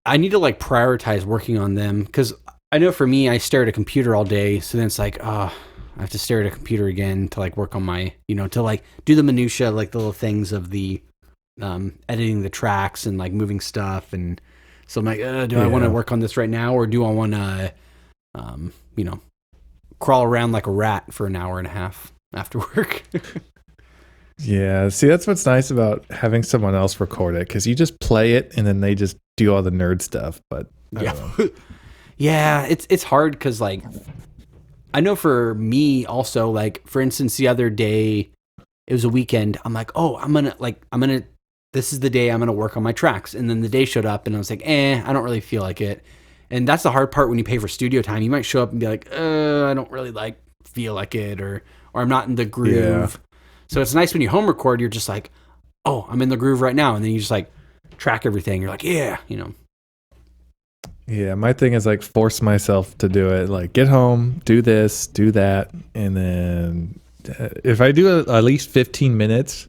I need to like prioritize working on them because I know for me, I stare at a computer all day. So then it's like, I have to stare at a computer again to like work on my, to like do the minutia, like the little things of the editing the tracks and like moving stuff. And so I'm like, do I want to work on this right now, or do I want to, crawl around like a rat for an hour and a half after work? Yeah, see, that's what's nice about having someone else record it, because you just play it and then they just do all the nerd stuff. But I don't know. Yeah, it's hard because like I know for me also, like for instance, the other day it was a weekend. I'm like, this is the day I'm gonna work on my tracks, and then the day showed up and I was like, I don't really feel like it. And that's the hard part when you pay for studio time. You might show up and be like, I don't really feel like it, or I'm not in the groove. Yeah. So it's nice when you home record, you're just like, oh, I'm in the groove right now. And then you just like track everything. You're like, yeah. Yeah, my thing is like force myself to do it. Like get home, do this, do that. And then if I do at least 15 minutes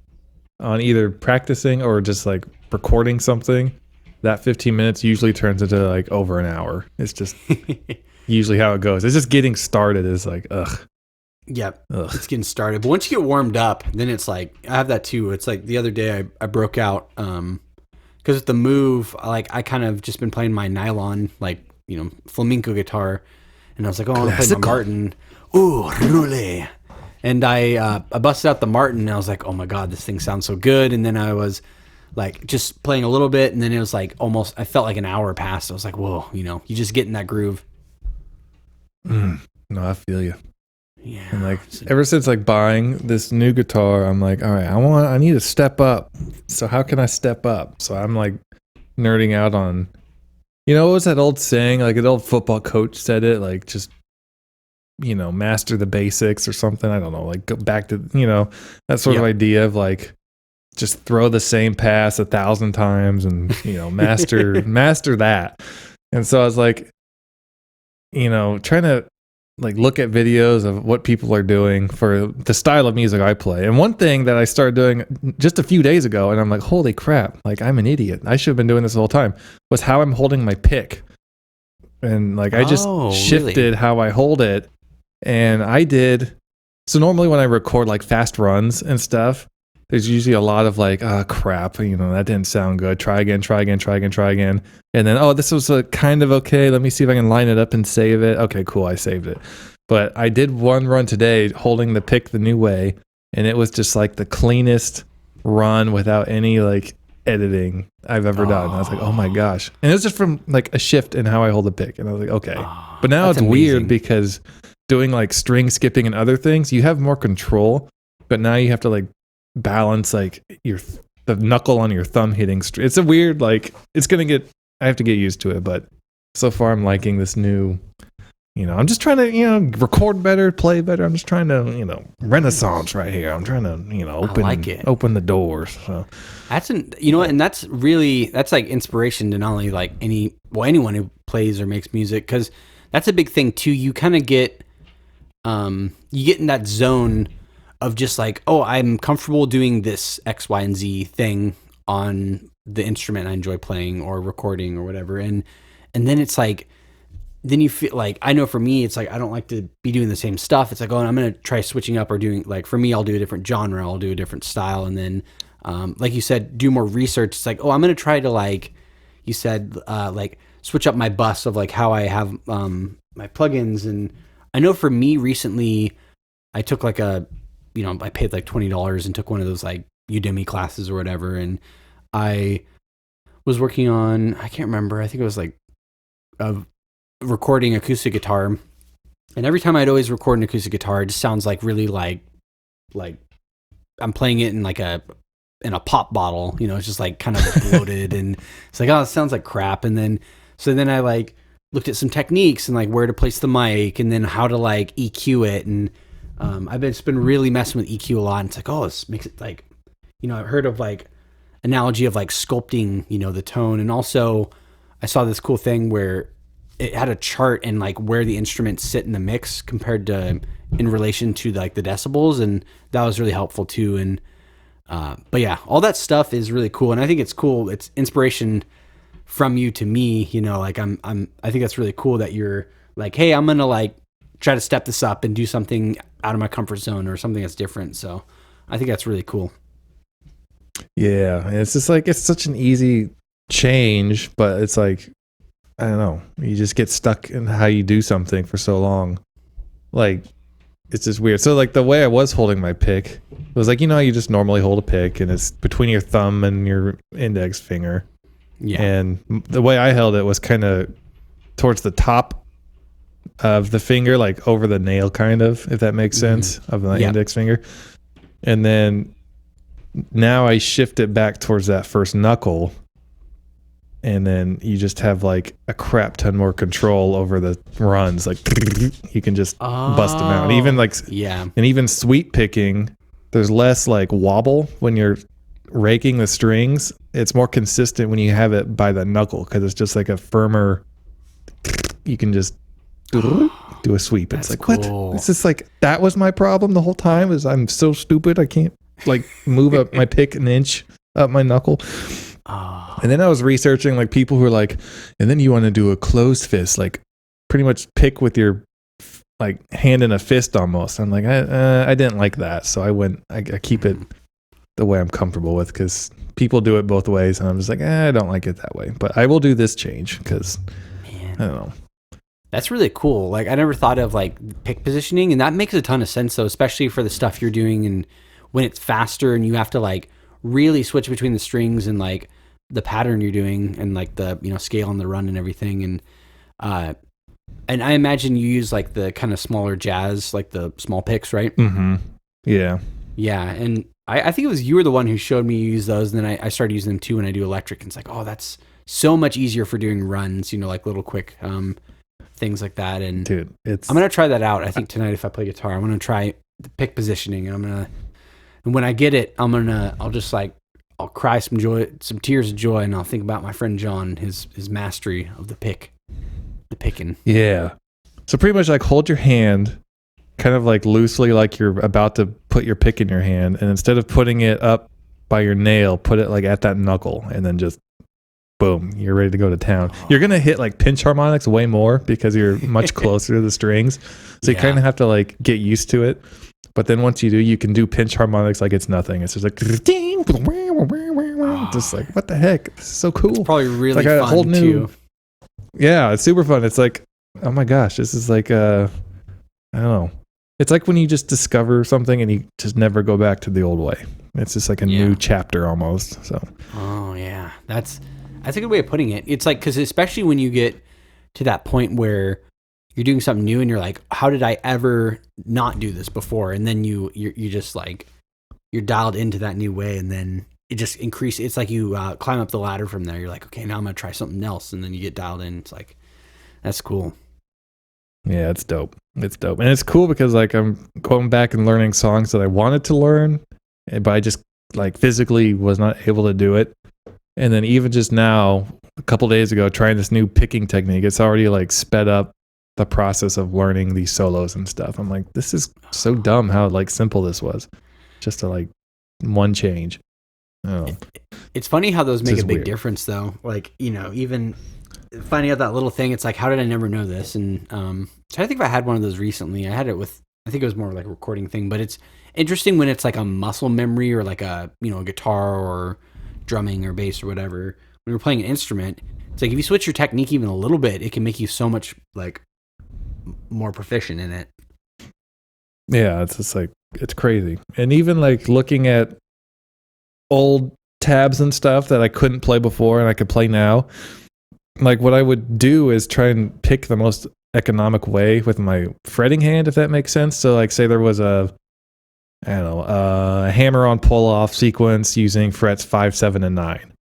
on either practicing or just like recording something, that 15 minutes usually turns into like over an hour. It's just usually how it goes. It's just getting started is like, ugh. Yep. It's getting started. But once you get warmed up, then it's like, I have that too. It's like the other day I broke out, because with the move, like I kind of just been playing my nylon, like, you know, flamenco guitar. And I was like, oh, I'm going to play my Martin. Ooh, roule. And I busted out the Martin and I was like, oh my God, this thing sounds so good. And then I was like just playing a little bit. And then it was like almost, I felt like an hour passed. I was like, whoa, you know, you just get in that groove. No, I feel you. Yeah. And like ever since like buying this new guitar, I'm like, all right, I need to step up. So how can I step up? So I'm like nerding out on, you know, what was that old saying? Like an old football coach said it, like just, you know, master the basics or something. I don't know, like go back to, you know, that sort of idea of like just throw the same pass 1,000 times and, you know, master that. And so I was like, you know, trying to like look at videos of what people are doing for the style of music I play. And one thing that I started doing just a few days ago, and I'm like, holy crap, like I'm an idiot. I should have been doing this the whole time, was how I'm holding my pick. And like, I just shifted how I hold it. And I did. So normally when I record like fast runs and stuff, there's usually a lot of like, crap, you know, that didn't sound good. Try again. And then, oh, this was a kind of okay. Let me see if I can line it up and save it. Okay, cool. I saved it. But I did one run today holding the pick the new way. And it was just like the cleanest run without any like editing I've ever done. I was like, oh my gosh. And it was just from like a shift in how I hold the pick. And I was like, okay. But now it's weird because doing like string skipping and other things, you have more control. But now you have to like balance like the knuckle on your thumb hitting it's a weird, like I have to get used to it, but so far I'm liking this new, you know, I'm just trying to, you know, record better, play better. I'm just trying to, you know, renaissance right here. I'm trying to, you know, open the doors. So you know what, and that's like inspiration to not only like anyone who plays or makes music, because that's a big thing too. You kind of get in that zone of just like, oh, I'm comfortable doing this X, Y, and Z thing on the instrument I enjoy playing or recording or whatever. And then it's like, then you feel like, I know for me, it's like, I don't like to be doing the same stuff. It's like, oh, I'm going to try switching up or doing, like, for me, I'll do a different genre. I'll do a different style. And then, like you said, do more research. It's like, oh, I'm going to try to, like you said, like switch up my bus of like how I have my plugins. And I know for me recently, I took like I paid like $20 and took one of those like Udemy classes or whatever. And I was working on, I can't remember, I think it was like recording acoustic guitar. And every time I'd always record an acoustic guitar, it just sounds like really like I'm playing it in like in a pop bottle, you know, it's just like kind of bloated and it's like, oh, it sounds like crap. And then, so then I like looked at some techniques and like where to place the mic and then how to like EQ it. And I've just been really messing with EQ a lot. And it's like, oh, this makes it like, you know, I've heard of like analogy of like sculpting, you know, the tone. And also I saw this cool thing where it had a chart and like where the instruments sit in the mix compared to in relation to like the decibels. And that was really helpful too. And, but yeah, all that stuff is really cool. And I think it's cool. It's inspiration from you to me, you know, like I think that's really cool that you're like, hey, I'm going to like try to step this up and do something out of my comfort zone or something that's different. So I think that's really cool. Yeah. And it's just like, it's such an easy change, but it's like, I don't know, you just get stuck in how you do something for so long. Like, it's just weird. So like the way I was holding my pick was like, you know, you just normally hold a pick and it's between your thumb and your index finger. Yeah. And the way I held it was kind of towards the top of the finger, like over the nail kind of, if that makes sense, of the index finger. And then now I shift it back towards that first knuckle. And then you just have like a crap ton more control over the runs. Like you can just bust them out. Even like, and even sweep picking, there's less like wobble when you're raking the strings. It's more consistent when you have it by the knuckle because it's just like a firmer. You can just do a sweep. It's like, cool. What? It's just like, that was my problem the whole time is I'm so stupid. I can't like move up my pick an inch up my knuckle. Oh. And then I was researching like people who are like, and then you want to do a closed fist, like pretty much pick with your like hand in a fist almost. I'm like, I didn't like that. So I keep it the way I'm comfortable with, because people do it both ways. And I'm just like, I don't like it that way, but I will do this change because I don't know. That's really cool. Like I never thought of like pick positioning, and that makes a ton of sense though, especially for the stuff you're doing and when it's faster and you have to like really switch between the strings and like the pattern you're doing and like the, you know, scale on the run and everything. And I imagine you use like the kind of smaller jazz, like the small picks, right? Mm-hmm. Yeah. Yeah. And I think it was you were the one who showed me use those. And then I started using them too when I do electric. And it's like, oh, that's so much easier for doing runs, you know, like little quick things like that. And dude, I'm going to try that out. I think tonight if I play guitar, I'm going to try the pick positioning, and and when I get it, I'll cry some tears of joy, and I'll think about my friend John, his mastery of the picking. Yeah. So pretty much like hold your hand kind of like loosely, like you're about to put your pick in your hand, and instead of putting it up by your nail, put it like at that knuckle, and then just boom, you're ready to go to town. You're going to hit like pinch harmonics way more because you're much closer to the strings. So you kind of have to like get used to it. But then once you do, you can do pinch harmonics like it's nothing. It's just like, just like, what the heck? This is so cool. It's probably really like fun a whole new, too. Yeah, it's super fun. It's like, oh my gosh, this is like, I don't know. It's like when you just discover something and you just never go back to the old way. It's just like a new chapter almost. So. Oh yeah, that's a good way of putting it. It's like, because especially when you get to that point where you're doing something new and you're like, how did I ever not do this before? And then you just like, you're dialed into that new way, and then it just increases. It's like you climb up the ladder from there. You're like, okay, now I'm going to try something else. And then you get dialed in. It's like, that's cool. Yeah, it's dope. It's dope. And it's cool because like I'm going back and learning songs that I wanted to learn, but I just like physically was not able to do it. And then even just now, a couple days ago, trying this new picking technique, it's already like sped up the process of learning these solos and stuff. I'm like, this is so dumb how like simple this was, just to like one change. It's funny how those make a big weird difference though. Like, you know, even finding out that little thing, it's like, how did I never know this? And so I think if I had one of those recently, I had it with, I think it was more like a recording thing, but it's interesting when it's like a muscle memory or like a, you know, a guitar or drumming or bass or whatever. When you're playing an instrument, it's like if you switch your technique even a little bit, it can make you so much like more proficient in it. Yeah, it's just like, it's crazy. And even like looking at old tabs and stuff that I couldn't play before and I could play now, like what I would do is try and pick the most economic way with my fretting hand, if that makes sense. So like say there was a hammer on pull off sequence using frets 5, 7, and 9.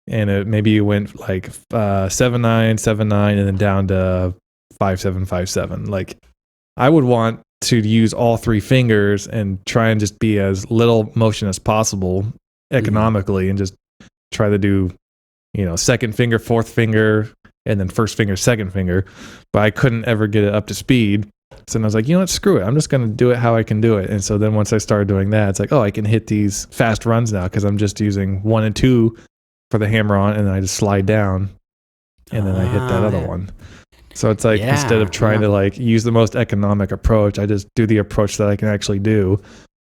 And maybe you went like 7, 9, 7, 9, and then down to 5, 7, 5, 7. Like I would want to use all 3 fingers and try and just be as little motion as possible economically, and just try to do, you know, second finger, fourth finger, and then first finger, second finger. But I couldn't ever get it up to speed. So then I was like, you know what, screw it. I'm just going to do it how I can do it. And so then once I started doing that, it's like, oh, I can hit these fast runs now because I'm just using 1 and 2 for the hammer on, and then I just slide down, and then I hit that other one. So it's like, instead of trying to like use the most economic approach, I just do the approach that I can actually do.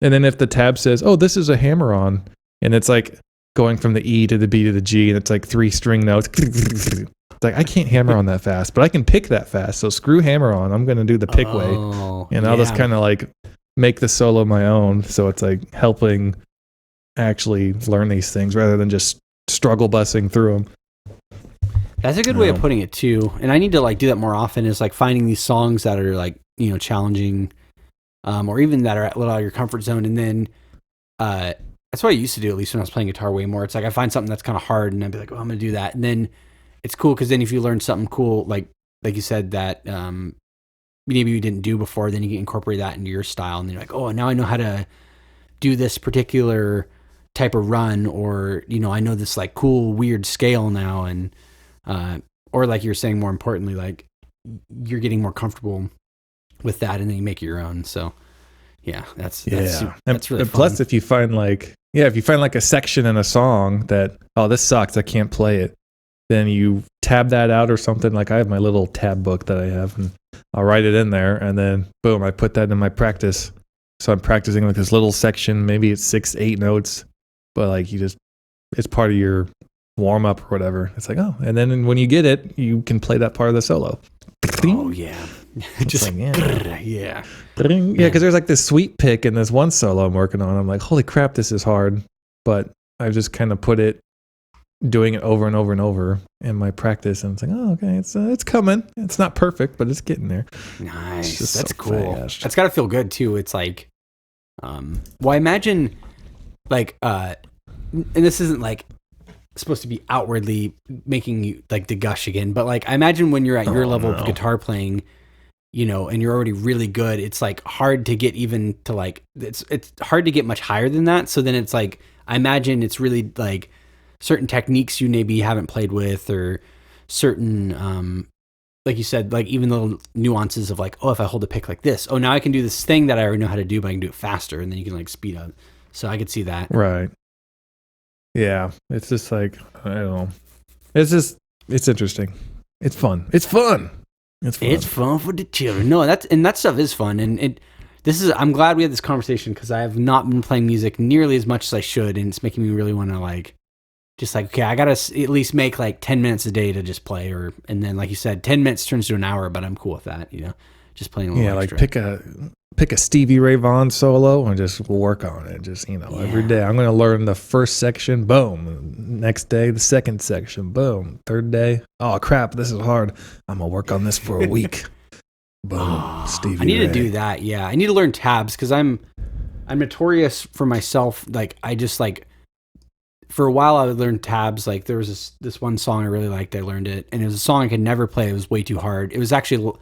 And then if the tab says, oh, this is a hammer on, and it's like going from the E to the B to the G, and it's like 3 string notes. It's like, I can't hammer on that fast, but I can pick that fast. So screw hammer on. I'm going to do the pick way. And I'll just kind of like make the solo my own. So it's like helping actually learn these things rather than just struggle bussing through them. That's a good way of putting it too. And I need to like do that more often, is like finding these songs that are like, you know, challenging, or even that are a little out of your comfort zone. And then, that's what I used to do, at least when I was playing guitar way more. It's like I find something that's kind of hard and I'd be like, oh, I'm going to do that. And then it's cool because then if you learn something cool, like you said, that maybe you didn't do before, then you can incorporate that into your style. And then you're like, oh, now I know how to do this particular type of run, or, you know, I know this like cool, weird scale now. And, or like you're saying, more importantly, like you're getting more comfortable with that, and then you make it your own. So Yeah, that's and really fun. Plus, if you find like a section in a song that, oh, this sucks, I can't play it, then you tab that out or something. Like I have my little tab book that I have, and I'll write it in there, and then boom, I put that in my practice. So I'm practicing like this little section, maybe it's 6-8 notes, but like it's part of your warm up or whatever. It's like, oh, and then when you get it, you can play that part of the solo. Oh yeah. Just like, yeah. Because there's like this sweet pick in this one solo I'm working on. I'm like, holy crap, this is hard. But I just kind of put it, doing it over and over and over in my practice, and it's like, oh, okay, it's coming. It's not perfect, but it's getting there. Nice. That's so cool. fast. That's got to feel good too. It's like, well, I imagine, like, and this isn't like supposed to be outwardly making you like to gush again, but like, I imagine when you're at your level of guitar playing, you know, and you're already really good, it's like hard to get even to like, it's hard to get much higher than that. So then it's like, I imagine it's really like certain techniques you maybe haven't played with, or certain, like you said, like even little nuances of like, oh, if I hold the pick like this, oh, now I can do this thing that I already know how to do, but I can do it faster, and then you can like speed up. So I could see that. Right. Yeah. It's just like, I don't know. It's interesting. It's fun. It's fun. It's fun for the children. No, that stuff is fun, and I'm glad we had this conversation, because I have not been playing music nearly as much as I should, and it's making me really want to like, just like, okay, I gotta at least make like 10 minutes a day to just play, and then like you said, 10 minutes turns to an hour, but I'm cool with that, you know, just playing a little extra. Like pick a Stevie Ray Vaughan solo and just work on it. Just, you know, every day I'm going to learn the first section, boom. Next day, the second section, boom. Third day, oh crap, this is hard. I'm going to work on this for a week. Boom, Stevie I need Ray. to do that. Yeah, I need to learn tabs, because I'm notorious for myself. Like I just like, for a while I would learn tabs. Like there was this one song I really liked. I learned it, and it was a song I could never play. It was way too hard. It was actually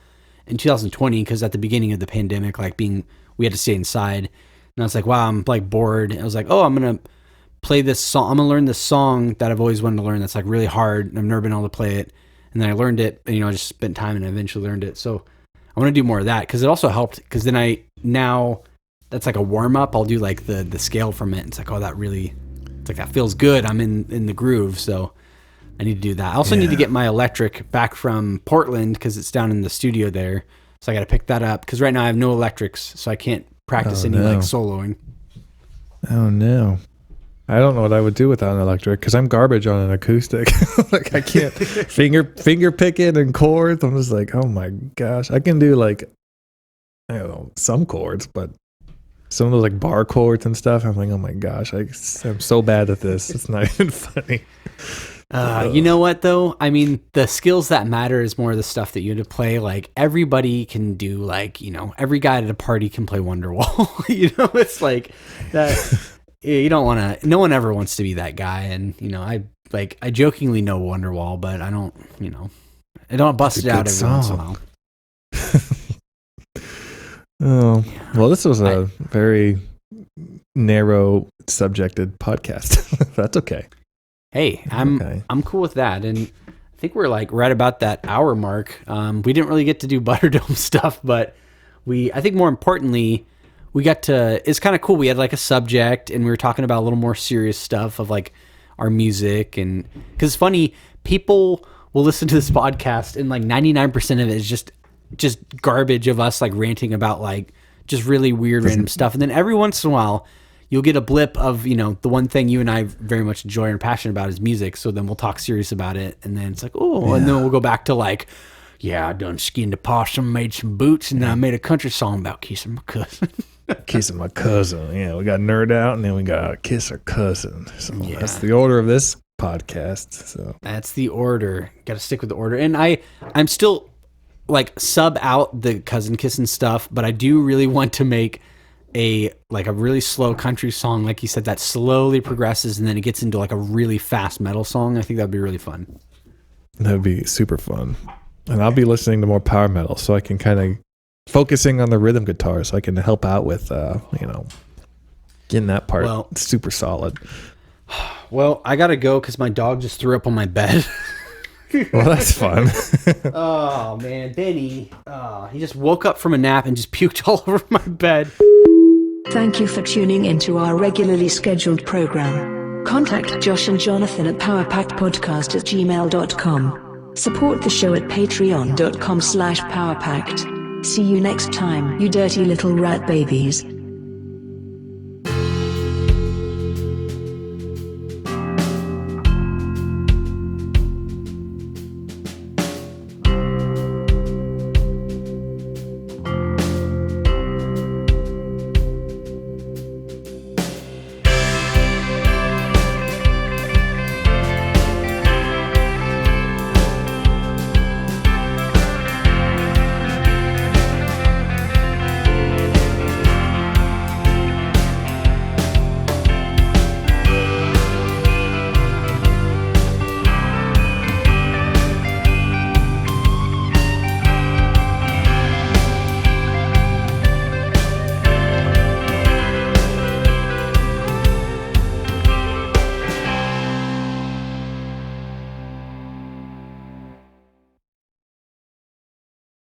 in 2020, because at the beginning of the pandemic, like we had to stay inside, and I was like, wow, I'm like bored. I was like, oh, I'm gonna play this song. I'm gonna learn this song that I've always wanted to learn. That's like really hard, and I've never been able to play it. And then I learned it, and you know, I just spent time, and I eventually learned it. So I want to do more of that, because it also helped. Because then now that's like a warm up. I'll do like the scale from it. It's like, oh, it's like that feels good. I'm in the groove. So I need to do that. I also need to get my electric back from Portland, because it's down in the studio there. So I got to pick that up, because right now I have no electrics, so I can't practice like soloing. Oh no. I don't know what I would do without an electric, because I'm garbage on an acoustic. Like I can't finger picking and chords. I'm just like, oh my gosh. I can do like, I don't know, some chords, but some of those like bar chords and stuff, I'm like, oh my gosh, I'm so bad at this. It's not even funny. You know what though? I mean, the skills that matter is more the stuff that you had to play. Like everybody can do, like, you know, every guy at a party can play Wonderwall. You know, it's like that. You don't want to. No one ever wants to be that guy. And you know, I jokingly know Wonderwall, but I don't. You know, I don't bust it out every once in a while. Oh well, this was a very narrow subjected podcast. That's okay. Hey, I'm cool with that, and I think we're like right about that hour mark. We didn't really get to do Butterdome stuff, but I think more importantly, we got to. It's kind of cool. We had like a subject, and we were talking about a little more serious stuff of like our music, and because it's funny, people will listen to this podcast, and like 99% of it is just garbage of us like ranting about like just really weird random stuff, and then every once in a while you'll get a blip of, you know, the one thing you and I very much enjoy and are passionate about is music. So then we'll talk serious about it, and then it's like, and then we'll go back to like, I done skinned a possum, made some boots, and then I made a country song about kissing my cousin. Kissing my cousin. Yeah, we got Nerd Out, and then we got Kiss Our Cousin. So that's the order of this podcast. So that's the order. Got to stick with the order. And I'm still like sub out the cousin kissing stuff, but I do really want to make a really slow country song, like you said, that slowly progresses and then it gets into like a really fast metal song. I think that'd be really fun. That'd be super fun. And I'll be listening to more power metal, so I can kind of focusing on the rhythm guitar, so I can help out with getting that part super solid. Well, I gotta go because my dog just threw up on my bed. Well, that's fun. Oh man, Benny. He just woke up from a nap and just puked all over my bed. Thank you for tuning into our regularly scheduled program. Contact Josh and Jonathan at powerpactpodcast@gmail.com. Support the show at patreon.com/powerpact. See you next time, you dirty little rat babies.